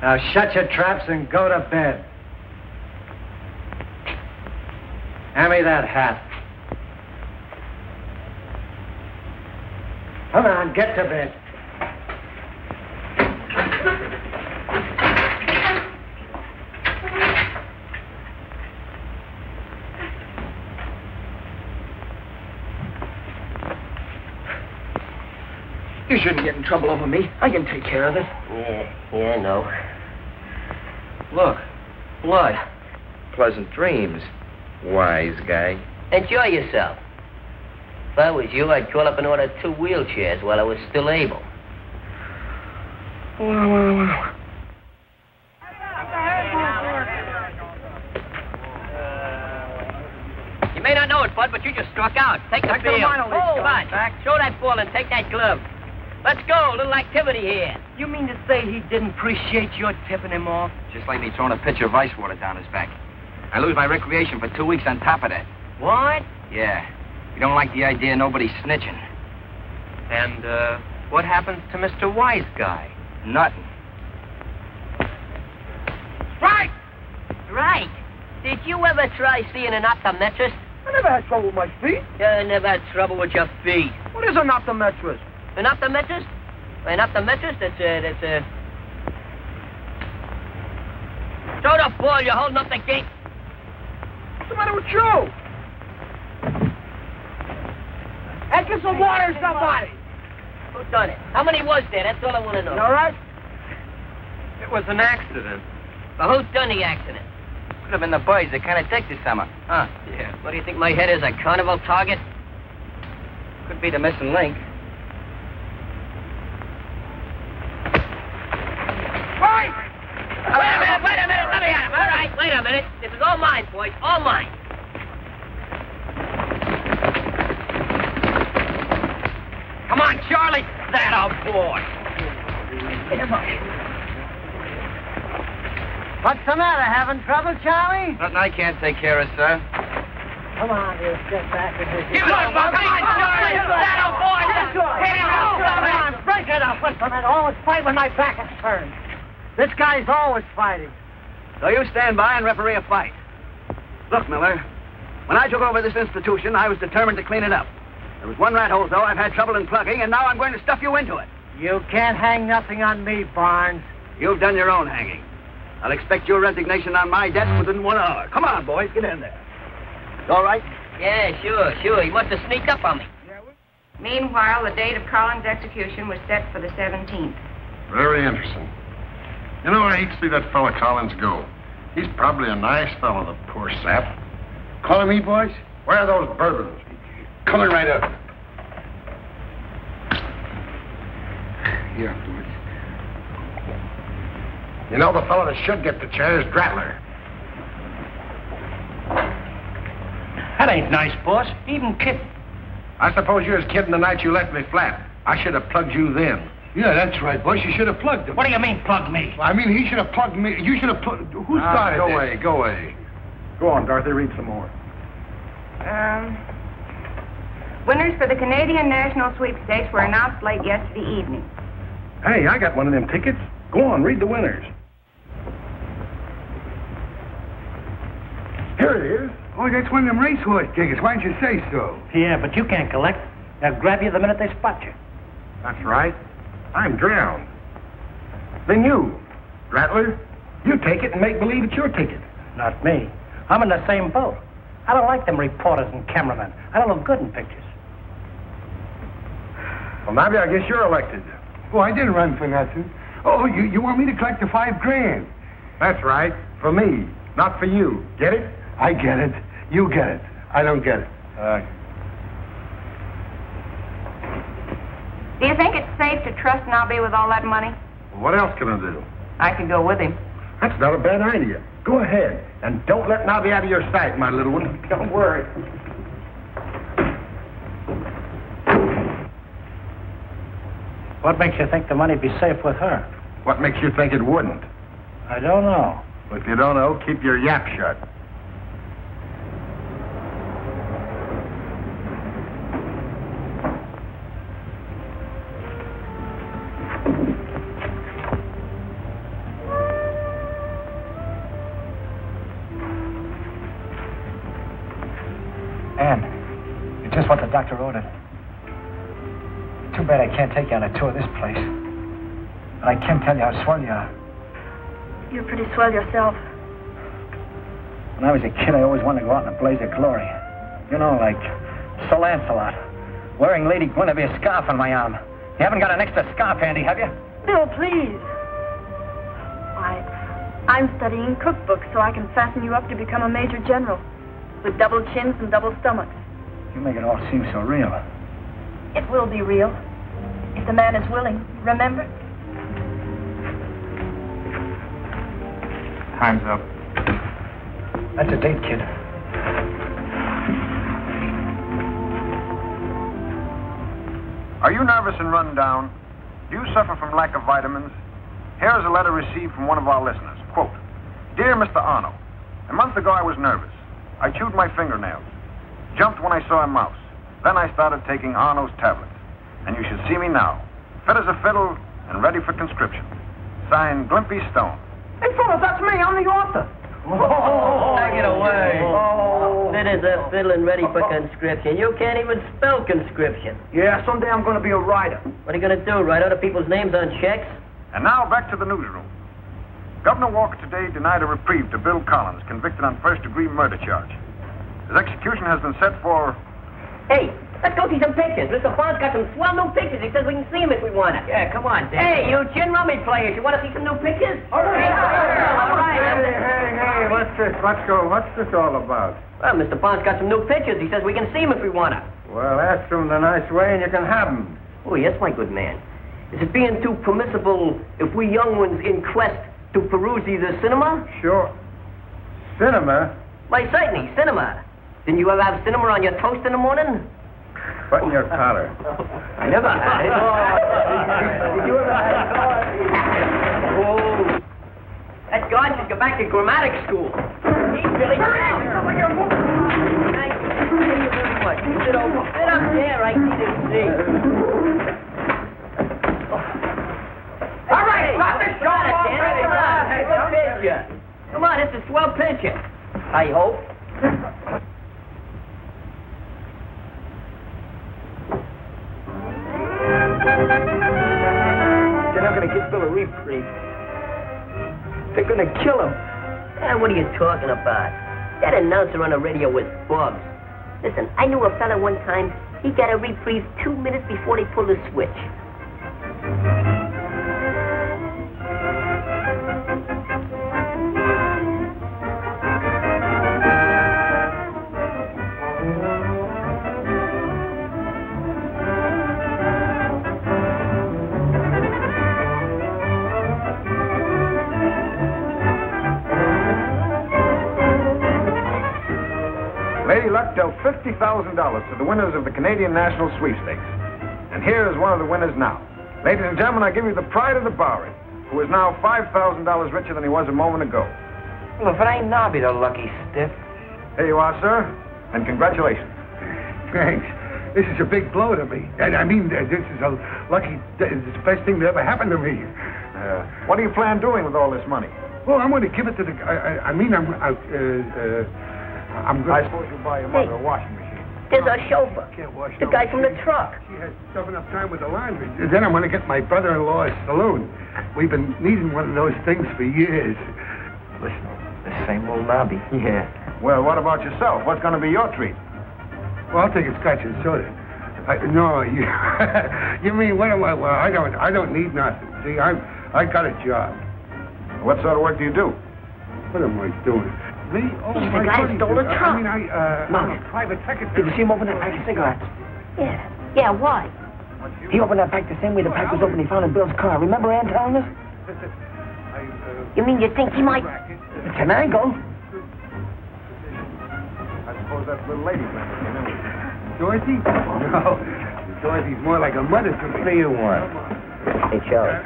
[SPEAKER 8] Now shut your traps and go to bed. Hand me that hat. Come on, get to bed.
[SPEAKER 11] You shouldn't get in trouble over me. I can take care of it.
[SPEAKER 1] Yeah, I know.
[SPEAKER 10] Look,
[SPEAKER 1] What?
[SPEAKER 10] pleasant dreams, wise guy.
[SPEAKER 1] Enjoy yourself. If I was you, I'd call up and order 2 wheelchairs while I was still able.
[SPEAKER 10] Well.
[SPEAKER 1] You may not know it, Bud, but you just struck out. Take the
[SPEAKER 11] Back to the
[SPEAKER 1] field.
[SPEAKER 11] minor leagues,
[SPEAKER 1] Come
[SPEAKER 11] Johnny.
[SPEAKER 1] on, back. Show that ball and take that glove. Let's go. A little activity here.
[SPEAKER 11] You mean to say he didn't appreciate your tipping him off?
[SPEAKER 10] Just like me throwing a pitcher of ice water down his back. I lose my recreation for 2 weeks on top of that.
[SPEAKER 11] What?
[SPEAKER 10] Yeah. You don't like the idea of nobody snitching.
[SPEAKER 11] And, what happens to Mr. Wise Guy?
[SPEAKER 10] Nothing.
[SPEAKER 1] Strike! Right. Did you ever try seeing an optometrist?
[SPEAKER 11] I never had trouble with my feet.
[SPEAKER 1] You never had trouble with your feet.
[SPEAKER 11] What is an optometrist?
[SPEAKER 1] An optometrist? An optometrist? That's a... Throw the ball. You're holding up the gate.
[SPEAKER 11] What's the matter with you? Hey, get some water, somebody.
[SPEAKER 1] Who done it? How many was there? That's all I want to know.
[SPEAKER 11] You all right?
[SPEAKER 10] It was an accident.
[SPEAKER 1] Well, who done the accident?
[SPEAKER 10] Could have been the boys that kind of took this summer.
[SPEAKER 1] Huh? Yeah. What do you think my head is, a carnival target?
[SPEAKER 10] Could be the missing link.
[SPEAKER 11] Right!
[SPEAKER 1] Wait a minute, let me at him. All right, wait a minute. This is all mine, boys, all mine.
[SPEAKER 11] Come on, Charlie. That a boy. Come on.
[SPEAKER 8] What's the matter? Having trouble, Charlie?
[SPEAKER 10] Nothing I can't take care of, sir.
[SPEAKER 8] Come on, you get back in this.
[SPEAKER 11] Give it up, come on, Charlie. That a boy.
[SPEAKER 8] Come on, break it up. What's the matter? Always fight when my back is turned. This guy's always fighting.
[SPEAKER 12] So you stand by and referee a fight. Look, Miller, when I took over this institution, I was determined to clean it up. There was one rat hole, though, I've had trouble in plugging, and now I'm going to stuff you into it.
[SPEAKER 8] You can't hang nothing on me, Barnes.
[SPEAKER 12] You've done your own hanging. I'll expect your resignation on my desk within 1 hour. Come on, boys, get in there. You all right?
[SPEAKER 1] Yeah, sure. He must have sneaked up on me.
[SPEAKER 13] Meanwhile, the date of Collins' execution was set for the 17th.
[SPEAKER 3] Very interesting. You know, I hate to see that fella Collins go. He's probably a nice fellow, the poor sap. Calling me, boys? Where are those bourbons? Coming right up. Here, boys. You know, the fellow that should get the chair is Dratler.
[SPEAKER 8] That ain't nice, boss. Even kidding.
[SPEAKER 3] I suppose you was kidding the night you left me flat. I should have plugged you then. Yeah, that's right, boss. You should have plugged him.
[SPEAKER 8] What do you mean, plug me?
[SPEAKER 3] Well, I mean, he should have plugged me. You should have plugged... Who started
[SPEAKER 13] Go
[SPEAKER 3] this?
[SPEAKER 13] away, go away. Go on, Dorothy, read some more.
[SPEAKER 14] Winners for the Canadian National Sweepstakes were announced late yesterday evening.
[SPEAKER 13] Hey, I got one of them tickets. Go on, read the winners. Here it is.
[SPEAKER 3] Oh, that's one of them racehorse tickets. Why didn't you say so?
[SPEAKER 8] Yeah, but you can't collect. They'll grab you the minute they spot you.
[SPEAKER 13] That's right. I'm drowned. Then you, Rattler, you take it and make believe it's your ticket.
[SPEAKER 8] Not me. I'm in the same boat. I don't like them reporters and cameramen. I don't look good in pictures.
[SPEAKER 13] Well, maybe I guess you're elected.
[SPEAKER 3] Oh, I didn't run for nothing. Oh, you want me to collect the $5 grand?
[SPEAKER 13] That's right. For me, not for you. Get it?
[SPEAKER 3] I get it. You get it. I don't get it.
[SPEAKER 14] Do you think it's safe to trust Nobby with all that money?
[SPEAKER 13] What else can I do?
[SPEAKER 14] I could go with him.
[SPEAKER 13] That's not a bad idea. Go ahead. And don't let Nobby out of your sight, my little one. Don't worry.
[SPEAKER 8] What makes you think the money'd be safe with her?
[SPEAKER 13] What makes you think it wouldn't?
[SPEAKER 8] I don't know.
[SPEAKER 13] If you don't know, keep your yap shut.
[SPEAKER 5] Ann, it's just what the doctor ordered. Too bad I can't take you on a tour of this place. But I can tell you how swell you are.
[SPEAKER 9] You're pretty swell yourself.
[SPEAKER 5] When I was a kid, I always wanted to go out in a blaze of glory. You know, like Sir Lancelot, wearing Lady Guinevere's scarf on my arm. You haven't got an extra scarf handy, have you?
[SPEAKER 9] Bill, please. I'm studying cookbooks so I can fasten you up to become a major general with double chins and double stomachs.
[SPEAKER 5] You make it all seem so real.
[SPEAKER 9] It will be real if the man is willing. Remember?
[SPEAKER 13] Time's up.
[SPEAKER 5] That's a date, kid.
[SPEAKER 13] Are you nervous and run down? Do you suffer from lack of vitamins? Here is a letter received from one of our listeners. Quote, Dear Mr. Arno, a month ago I was nervous. I chewed my fingernails. Jumped when I saw a mouse. Then I started taking Arno's tablets. And you should see me now. Fit as a fiddle and ready for conscription. Signed, Glimpy Stone.
[SPEAKER 11] Hey, fellas, that's me. I'm the author.
[SPEAKER 1] Take it away. Fit as a fiddle and ready for conscription. You can't even spell conscription.
[SPEAKER 11] Yeah, someday I'm going to be a writer.
[SPEAKER 1] What are you going to do, write other people's names on checks?
[SPEAKER 13] And now back to the newsroom. Governor Walker today denied a reprieve to Bill Collins, convicted on first-degree murder charge. His execution has been set for...
[SPEAKER 1] Hey, let's go see some pictures. Mr. Bond's got some swell new pictures. He says we can see them if we want to.
[SPEAKER 11] Yeah, come on, Dan.
[SPEAKER 1] Hey, you gin rummy players, you want to see some new pictures? All right. All right.
[SPEAKER 3] Hey, what's this? What's this all about?
[SPEAKER 1] Well, Mr. Bond's got some new pictures. He says we can see them if we want to.
[SPEAKER 3] Well, ask them the nice way and you can have them.
[SPEAKER 1] Oh, yes, my good man. Is it being too permissible if we young ones in quest to peruse the cinema?
[SPEAKER 3] Sure. Cinema?
[SPEAKER 1] Why, certainly, cinema. Didn't you ever have cinema on your toast in the morning?
[SPEAKER 3] Button your collar.
[SPEAKER 1] I never had it. Did you ever have it? Oh. That guard should go back to grammatic school. He's really... Thank you very much. Sit over. Sit up there. I need to see.
[SPEAKER 11] All right, stop this show.
[SPEAKER 1] Come on, it's a swell picture. I hope.
[SPEAKER 11] They're not going to give Bill a reprieve. They're going to kill him.
[SPEAKER 1] What are you talking about? That announcer on the radio was Bobs. Listen, I knew a fella one time. He got a reprieve 2 minutes before they pulled the switch.
[SPEAKER 13] $50,000 to the winners of the Canadian National Sweepstakes. And here is one of the winners now. Ladies and gentlemen, I give you the pride of the Bowery, who is now $5,000 richer than he was a moment ago.
[SPEAKER 10] Well, if it ain't Nobby, the lucky stiff.
[SPEAKER 13] Here you are, sir, and congratulations.
[SPEAKER 3] Thanks. This is a big blow to me. And I mean, this is a lucky, it's the best thing that ever happened to me.
[SPEAKER 13] What do you plan doing with all this money?
[SPEAKER 3] Well, I'm going to give it to the, I'm going
[SPEAKER 13] I suppose you'll buy your mother a washing machine.
[SPEAKER 1] There's our chauffeur. The guy from the truck.
[SPEAKER 3] She has stuff enough time with the laundry. Then I'm going to get my brother-in-law's saloon. We've been needing one of those things for years.
[SPEAKER 10] Listen, the same old Nobby. Yeah.
[SPEAKER 13] Well, what about yourself? What's going to be your treat?
[SPEAKER 3] Well, I'll take a scotch and soda. No, you, you mean, what am I? Well, I don't need nothing. See, I got a job.
[SPEAKER 13] What sort of work do you do?
[SPEAKER 3] What am I doing? Me? Oh,
[SPEAKER 1] He's the guy who stole the truck.
[SPEAKER 3] I'm a private secretary.
[SPEAKER 7] Did you see him open that pack of cigarettes?
[SPEAKER 1] Yeah. Yeah, why?
[SPEAKER 7] He opened that pack the same way the pack was opened he found in Bill's car. Remember Ann telling us?
[SPEAKER 1] You mean you think he might...
[SPEAKER 7] It's an angle.
[SPEAKER 13] I suppose that's little lady friend again, isn't it?
[SPEAKER 3] Dorothy? No. Dorothy's more like a mother to me.
[SPEAKER 10] What do you want?
[SPEAKER 1] Hey, Charlie.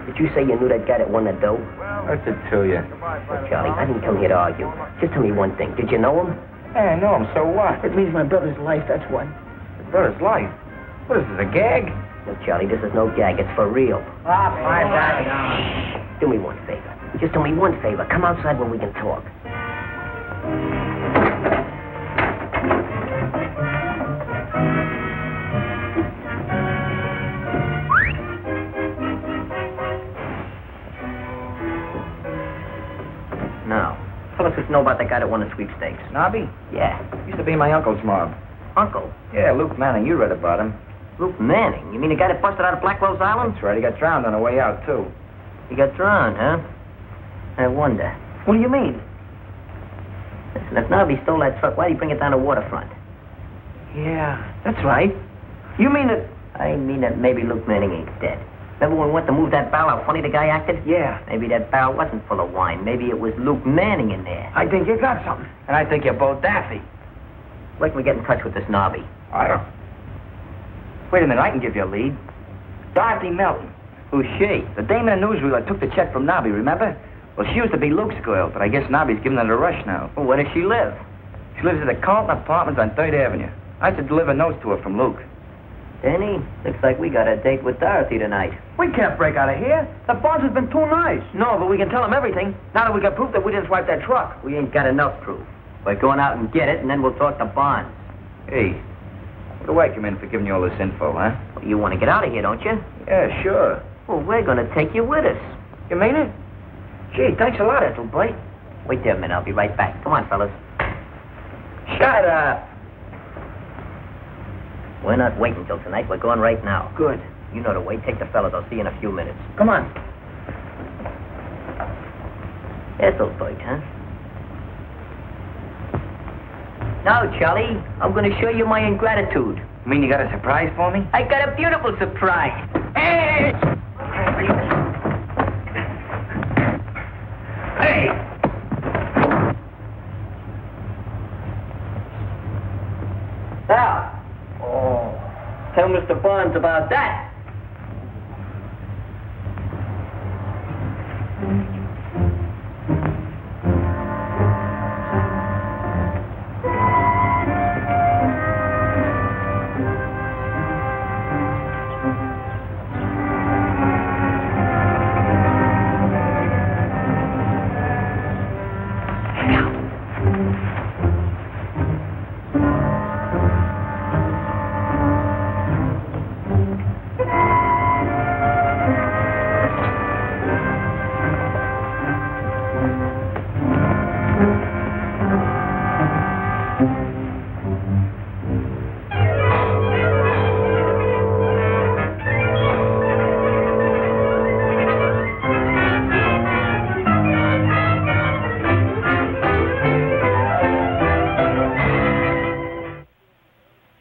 [SPEAKER 1] Did you say you knew that guy that won the dough?
[SPEAKER 10] What's it to you?
[SPEAKER 1] Well, Charlie, I didn't come here to argue. Just tell me one thing. Did you know him?
[SPEAKER 10] Yeah, I know him. So what?
[SPEAKER 7] It means my brother's life, that's what.
[SPEAKER 10] His brother's life? What is this, a gag?
[SPEAKER 1] No, Charlie, this is no gag. It's for real. Do me one favor. Just do me one favor. Come outside where we can talk. Now, tell us what you know about that guy that won the sweepstakes.
[SPEAKER 10] Nobby?
[SPEAKER 1] Yeah.
[SPEAKER 10] Used to be my uncle's mob.
[SPEAKER 1] Uncle?
[SPEAKER 10] Yeah, Luke Manning. You read about him.
[SPEAKER 1] Luke Manning? You mean the guy that busted out of Black Rose Island?
[SPEAKER 10] That's right. He got drowned on the way out, too.
[SPEAKER 1] He got drowned, huh? I wonder.
[SPEAKER 7] What do you mean?
[SPEAKER 1] Listen, if Nobby stole that truck, why'd he bring it down to waterfront?
[SPEAKER 7] Yeah, that's right. You mean that...
[SPEAKER 1] I mean that maybe Luke Manning ain't dead. Remember when we went to move that barrel, how funny the guy acted?
[SPEAKER 7] Yeah.
[SPEAKER 1] Maybe that barrel wasn't full of wine. Maybe it was Luke Manning in there.
[SPEAKER 7] I think you got something.
[SPEAKER 10] And I think you're both daffy.
[SPEAKER 1] Where can we get in touch with this Nobby?
[SPEAKER 10] I don't... Wait a minute, I can give you a lead. Dorothy Melton.
[SPEAKER 1] Who's she?
[SPEAKER 10] The dame in the newsreel that took the check from Nobby, remember? Well, she used to be Luke's girl, but I guess Nobby's giving her a rush now.
[SPEAKER 1] Well, where does she live?
[SPEAKER 10] She lives at the Carlton Apartments on 3rd Avenue. I should deliver notes to her from Luke.
[SPEAKER 1] Danny, looks like we got a date with Dorothy tonight.
[SPEAKER 11] We can't break out of here. The boss has been too nice.
[SPEAKER 7] No, but we can tell him everything. Now that we got proof that we didn't swipe that truck.
[SPEAKER 1] We ain't got enough proof. We're going out and get it, and then we'll talk to Bonds.
[SPEAKER 10] Hey, what do I come in for giving you all this info, huh?
[SPEAKER 1] Well, you want to get out of here, don't you?
[SPEAKER 10] Yeah, sure.
[SPEAKER 1] Well, we're going to take you with us.
[SPEAKER 7] You mean it? Gee, thanks a lot, Ethelbert.
[SPEAKER 1] Wait there a minute. I'll be right back. Come on, fellas.
[SPEAKER 7] Shut up.
[SPEAKER 1] We're not waiting till tonight. We're going right now.
[SPEAKER 7] Good.
[SPEAKER 1] You know the way. Take the fellas. I'll see you in a few minutes.
[SPEAKER 7] Come on.
[SPEAKER 1] Ethelbert, huh? Now, Charlie, I'm going to show you my ingratitude.
[SPEAKER 10] You mean you got a surprise for me?
[SPEAKER 1] I got a beautiful surprise. Hey! Hey! Now, tell Mr. Bonds about that.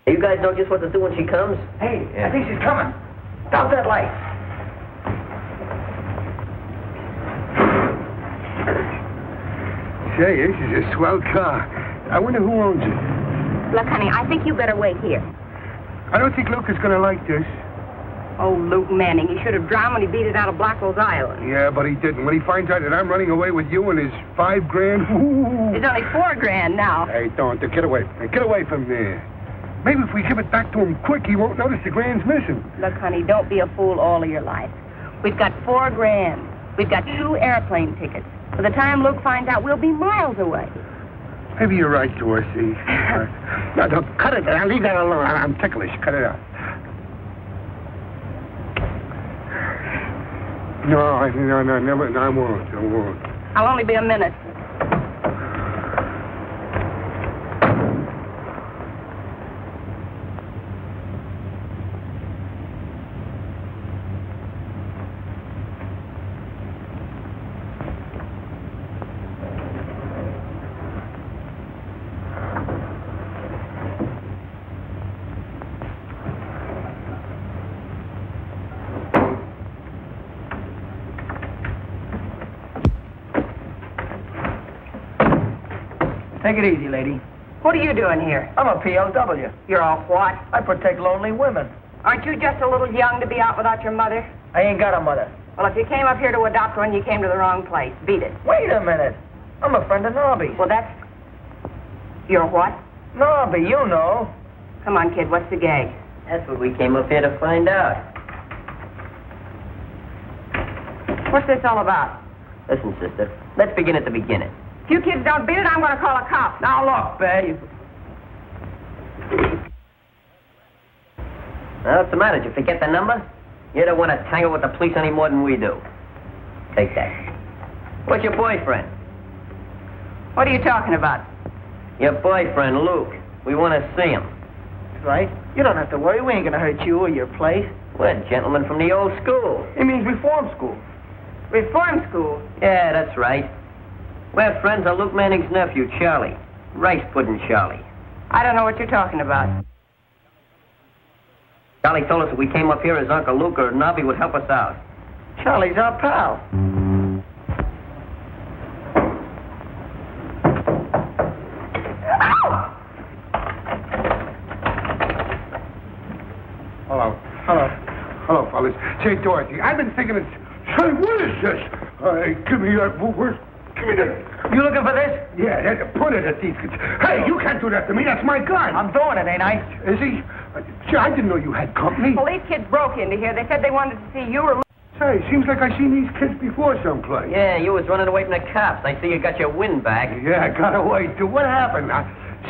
[SPEAKER 1] You guys know just what to do when she comes?
[SPEAKER 7] Hey, I think she's coming. Stop that light.
[SPEAKER 3] Say, this is a swell car. I wonder who owns it.
[SPEAKER 14] Look, honey, I think you better wait here.
[SPEAKER 3] I don't think Luke is going to like this.
[SPEAKER 14] Oh, Luke Manning, he should have drowned when he beat it out of Blackwell's Island.
[SPEAKER 3] Yeah, but he didn't. When he finds out that I'm running away with you and his $5 grand, ooh.
[SPEAKER 14] It's only $4 grand now.
[SPEAKER 3] Hey, don't. Get away. Get away from there. Maybe if we give it back to him quick, he won't notice the grand's missing.
[SPEAKER 14] Look, honey, don't be a fool all of your life. We've got $4 grand. We've got 2 airplane tickets. By the time Luke finds out, we'll be miles away.
[SPEAKER 3] Maybe you're right, Dorothy. No, cut it. I'll leave that alone. I'm ticklish. Cut it out. No, never. I won't.
[SPEAKER 14] I'll only be a minute.
[SPEAKER 11] Take it easy, lady.
[SPEAKER 14] What are you doing here?
[SPEAKER 11] I'm a POW.
[SPEAKER 14] You're a what?
[SPEAKER 11] I protect lonely women.
[SPEAKER 14] Aren't you just a little young to be out without your mother?
[SPEAKER 11] I ain't got a mother.
[SPEAKER 14] Well, if you came up here to adopt one, you came to the wrong place. Beat it.
[SPEAKER 11] Wait a minute. I'm a friend of Nobby's.
[SPEAKER 14] Well, that's... You're what?
[SPEAKER 11] Nobby, you know.
[SPEAKER 14] Come on, kid, what's the gag?
[SPEAKER 1] That's what we came up here to find out.
[SPEAKER 14] What's this all about?
[SPEAKER 1] Listen, sister, let's begin at the beginning.
[SPEAKER 14] If you kids don't beat it, I'm going to call a cop.
[SPEAKER 11] Now, look, Bay.
[SPEAKER 1] Well, what's the matter? Did you forget the number? You don't want to tangle with the police any more than we do. Take that. What's your boyfriend?
[SPEAKER 14] What are you talking about?
[SPEAKER 1] Your boyfriend, Luke. We want to see him.
[SPEAKER 11] That's right. You don't have to worry. We ain't going to hurt you or your place.
[SPEAKER 1] We're gentlemen from the old school.
[SPEAKER 11] It means reform school.
[SPEAKER 14] Reform school?
[SPEAKER 1] Yeah, that's right. We're friends of Luke Manning's nephew, Charlie. Rice Pudding Charlie.
[SPEAKER 14] I don't know what you're talking about.
[SPEAKER 1] Charlie told us if we came up here as Uncle Luke or Nobby would help us out.
[SPEAKER 11] Charlie's our pal.
[SPEAKER 3] Hello, fellas. Say, Dorothy, I've been thinking it's... Say, what is this? Give me that... Give me that...
[SPEAKER 11] You looking for this?
[SPEAKER 3] Yeah, put it at these kids. Hey, you can't do that to me. That's my gun.
[SPEAKER 11] I'm doing it, ain't I?
[SPEAKER 3] Is he? Gee, I didn't know you had company.
[SPEAKER 14] Well, these kids broke into here. They said they wanted to see you or...
[SPEAKER 3] Say, seems like I've seen these kids before someplace.
[SPEAKER 1] Yeah, you was running away from the cops. I see you got your wind back.
[SPEAKER 3] Yeah, I got away, too. What happened?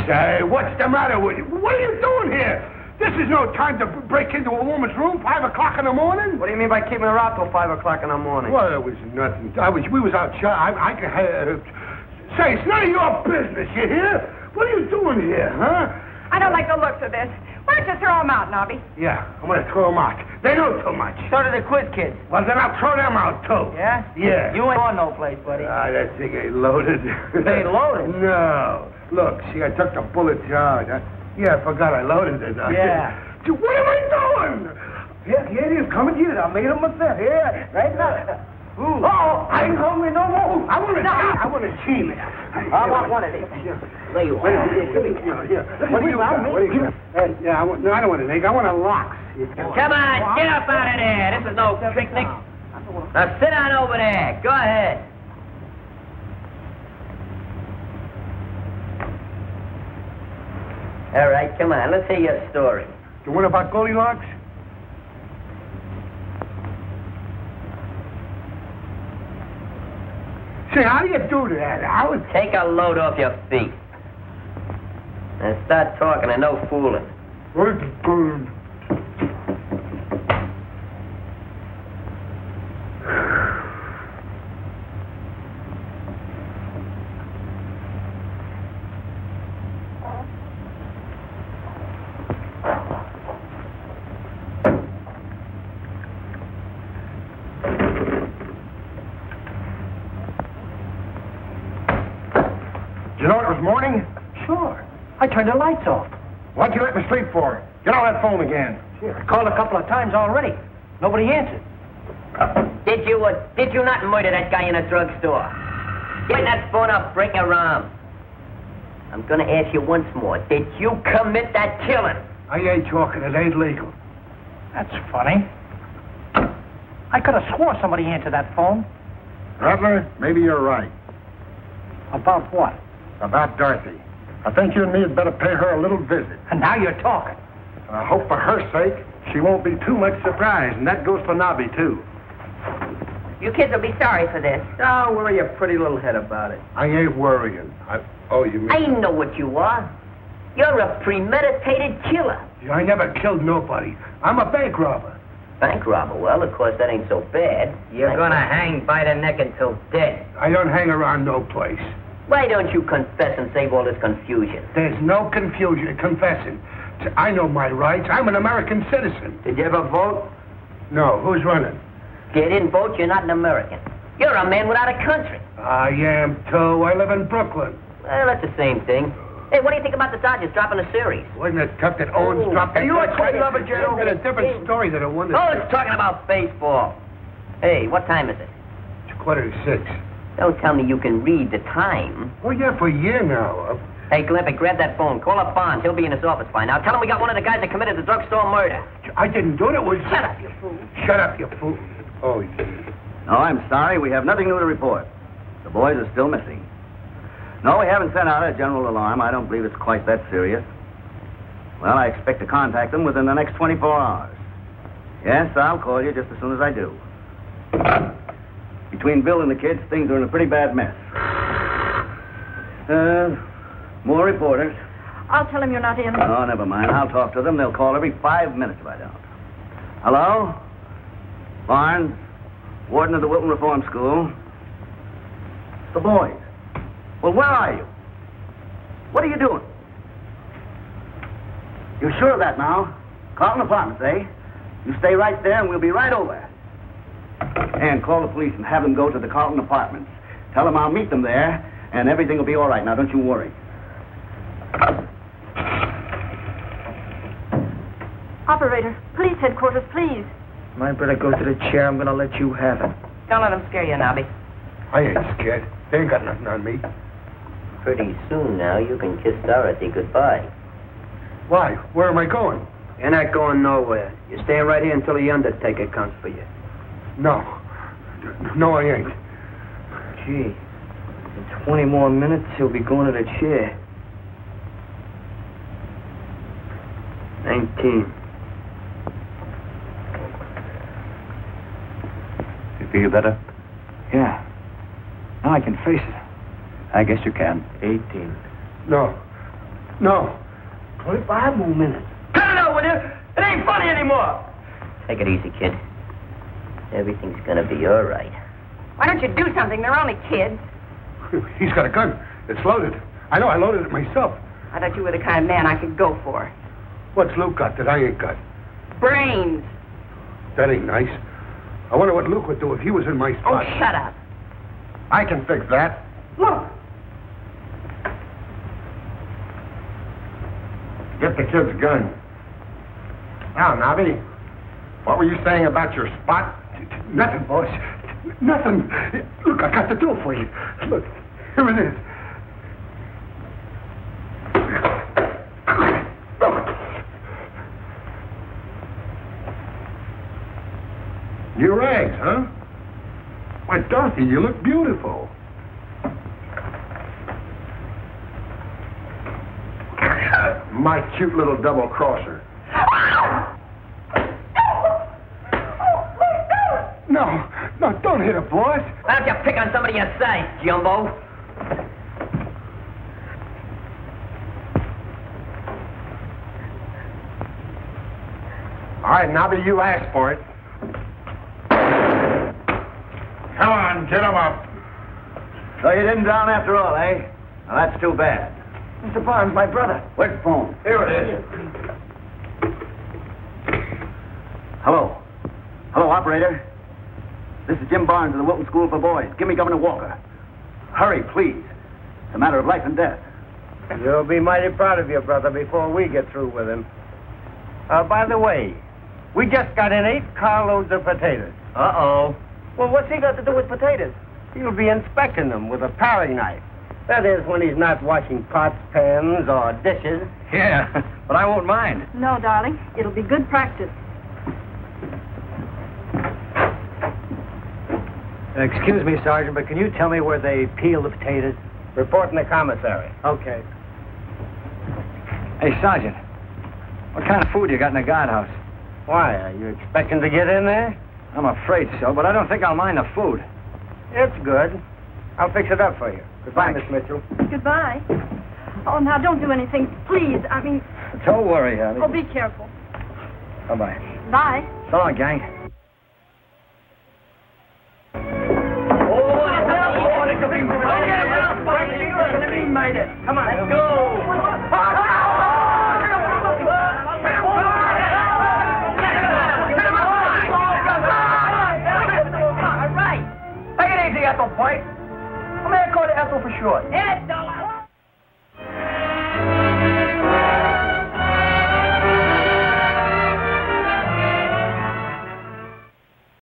[SPEAKER 3] Say, what's the matter with you? What are you doing here? This is no time to break into a woman's room 5 o'clock in the morning.
[SPEAKER 11] What do you mean by keeping her out till 5 o'clock in the morning?
[SPEAKER 3] Well, it was nothing. We was out. Say, it's none of your business, you hear? What are you doing here, huh?
[SPEAKER 14] I don't like the looks of this. Why don't you throw them out, Nobby?
[SPEAKER 3] Yeah, I'm going to throw them out. They know too much.
[SPEAKER 11] So do the quiz kids.
[SPEAKER 3] Well, then I'll throw them out, too.
[SPEAKER 11] Yeah?
[SPEAKER 3] Yeah.
[SPEAKER 11] You ain't going no place, buddy.
[SPEAKER 3] That thing ain't loaded.
[SPEAKER 11] It ain't loaded?
[SPEAKER 3] No. Look, see, I took the bullets out. Yeah, I forgot I loaded it.
[SPEAKER 11] Yeah.
[SPEAKER 3] What am I doing?
[SPEAKER 11] Here it is. Come and get it. I made them myself. Here, right now.
[SPEAKER 3] Ooh. Oh, I ain't hungry no more. I want to see it.
[SPEAKER 11] I want one of these.
[SPEAKER 1] There you are.
[SPEAKER 3] What do you got? I don't want an egg. I want a lox.
[SPEAKER 1] Come on, get up out of there. This is no picnic. Now sit down over there. Go ahead. All right, come on. Let's hear your story.
[SPEAKER 3] The one about Goldilocks? Say, how do you do that? How would...
[SPEAKER 1] Take a load off your feet. And start talking and no fooling.
[SPEAKER 3] You know it was morning?
[SPEAKER 11] Sure. I turned the lights off.
[SPEAKER 3] What'd you let me sleep for? Get on that phone again.
[SPEAKER 11] I called a couple of times already. Nobody answered.
[SPEAKER 1] Did you not murder that guy in a drugstore? Get that phone up, break your arm. I'm gonna ask you once more. Did you commit that killing?
[SPEAKER 3] I ain't talking. It ain't legal.
[SPEAKER 7] That's funny. I could have swore somebody answered that phone.
[SPEAKER 3] Rattler, maybe you're right.
[SPEAKER 7] About what?
[SPEAKER 3] About Dorothy. I think you and me had better pay her a little visit.
[SPEAKER 7] And now you're talking.
[SPEAKER 3] And I hope for her sake she won't be too much surprised, and that goes for Nobby, too.
[SPEAKER 14] You kids will be sorry for this.
[SPEAKER 10] Don't worry your pretty little head about it.
[SPEAKER 3] I ain't worrying. You mean...
[SPEAKER 1] I know what you are. You're a premeditated killer.
[SPEAKER 3] I never killed nobody. I'm a bank robber.
[SPEAKER 1] Bank robber? Well, of course, that ain't so bad.
[SPEAKER 10] You're gonna hang by the neck until dead.
[SPEAKER 3] I don't hang around no place.
[SPEAKER 1] Why don't you confess and save all this confusion?
[SPEAKER 3] There's no confusion confessing. I know my rights. I'm an American citizen.
[SPEAKER 10] Did you ever vote?
[SPEAKER 3] No. Who's running?
[SPEAKER 1] If you didn't vote, you're not an American. You're a man without a country.
[SPEAKER 3] I am, too. I live in Brooklyn.
[SPEAKER 1] Well, that's the same thing. Hey, what do you think about the Dodgers dropping a series?
[SPEAKER 3] Wasn't it tough that Owens dropped
[SPEAKER 10] Hey, you a trade lover, Joe?
[SPEAKER 3] It's a different story than it won.
[SPEAKER 1] Oh, it's talking about baseball. Hey, what time is it?
[SPEAKER 3] It's 5:45.
[SPEAKER 1] Don't tell me you can read the time.
[SPEAKER 3] Oh, yeah, for a year now.
[SPEAKER 1] Hey, Glimpy, grab that phone. Call up Barnes. He'll be in his office by now. Tell him we got one of the guys that committed the drugstore murder.
[SPEAKER 3] I didn't do it. It was...
[SPEAKER 1] Shut up, you fool.
[SPEAKER 3] Shut up, you fool. Oh, yeah.
[SPEAKER 12] No, I'm sorry. We have nothing new to report. The boys are still missing. No, we haven't sent out a general alarm. I don't believe it's quite that serious. Well, I expect to contact them within the next 24 hours. Yes, I'll call you just as soon as I do. Between Bill and the kids, things are in a pretty bad mess. More reporters.
[SPEAKER 9] I'll tell him you're not in.
[SPEAKER 12] Oh, never mind. I'll talk to them. They'll call every 5 minutes if I don't. Hello? Barnes, warden of the Wilton Reform School. The boys. Well, where are you? What are you doing? You're sure of that now? Carlton Apartments, eh? You stay right there and we'll be right over. And call the police and have them go to the Carlton Apartments. Tell them I'll meet them there and everything will be all right. Now, don't you worry.
[SPEAKER 9] Operator, police headquarters, please.
[SPEAKER 10] I better go to the chair. I'm gonna let you have it.
[SPEAKER 14] Don't let them scare you, Nobby.
[SPEAKER 3] I ain't scared. They ain't got nothing on me.
[SPEAKER 1] Pretty soon now, you can kiss Dorothy goodbye.
[SPEAKER 3] Why? Where am I going?
[SPEAKER 11] You're not going nowhere. You're staying right here until the undertaker comes for you.
[SPEAKER 3] No. No, I ain't.
[SPEAKER 10] Gee, in 20 more minutes, he'll be going to the chair. 19.
[SPEAKER 13] You feel better?
[SPEAKER 5] Yeah. Now I can face it.
[SPEAKER 13] I guess you can.
[SPEAKER 10] 18.
[SPEAKER 3] No. No.
[SPEAKER 11] 25 more minutes. Cut it out with you! It ain't funny anymore!
[SPEAKER 1] Take it easy, kid. Everything's gonna be all right.
[SPEAKER 14] Why don't you do something? They're only kids.
[SPEAKER 3] He's got a gun. It's loaded. I know. I loaded it myself.
[SPEAKER 14] I thought you were the kind of man I could go for.
[SPEAKER 3] What's Luke got that I ain't got?
[SPEAKER 14] Brains.
[SPEAKER 3] That ain't nice. I wonder what Luke would do if he was in my spot.
[SPEAKER 14] Oh, shut up.
[SPEAKER 3] I can fix that.
[SPEAKER 14] Look.
[SPEAKER 3] Get the kid's gun. Now, Nobby, what were you saying about your spot? Nothing, boss. Nothing. Look, I got the dough for you. Look, here it is. New rags, huh? Why, Dorothy, you look beautiful. My cute little double-crosser. No, don't hit her, boss.
[SPEAKER 1] Why don't you pick on somebody your size, Jumbo?
[SPEAKER 3] All right, Nobby, you asked for it. Come on, get him up.
[SPEAKER 12] So you didn't drown after all, eh? Well, that's too bad.
[SPEAKER 11] Mr. Barnes, my brother.
[SPEAKER 12] Where's the phone?
[SPEAKER 3] Here it is.
[SPEAKER 12] Hello. Hello, operator. This is Jim Barnes of the Wilton School for Boys. Give me Governor Walker. Hurry, please. It's a matter of life and death.
[SPEAKER 8] You'll be mighty proud of your brother before we get through with him. By the way, we just got in 8 carloads of potatoes.
[SPEAKER 11] Uh-oh.
[SPEAKER 8] Well, what's he got to do with potatoes? He'll be inspecting them with a paring knife. That is, when he's not washing pots, pans, or dishes.
[SPEAKER 5] Yeah, but I won't mind.
[SPEAKER 9] No, darling. It'll be good practice.
[SPEAKER 8] Excuse me, Sergeant, but can you tell me where they peel the potatoes?
[SPEAKER 5] Report in the commissary.
[SPEAKER 8] Okay.
[SPEAKER 5] Hey, Sergeant, what kind of food you got in the guardhouse?
[SPEAKER 8] Why, are you expecting to get in there?
[SPEAKER 5] I'm afraid so, but I don't think I'll mind the food.
[SPEAKER 8] It's good. I'll fix it up for you. Goodbye,
[SPEAKER 5] Thanks.
[SPEAKER 8] Miss Mitchell.
[SPEAKER 9] Goodbye. Oh, now don't do anything, please. I mean,
[SPEAKER 5] Don't worry, honey.
[SPEAKER 9] oh, be careful.
[SPEAKER 5] Bye-bye.
[SPEAKER 9] Bye.
[SPEAKER 5] So long, gang.
[SPEAKER 4] Come on, let's go.
[SPEAKER 11] All right. Take it easy, Ethel Point. Come here, call it Ethel for short.
[SPEAKER 4] Ethel!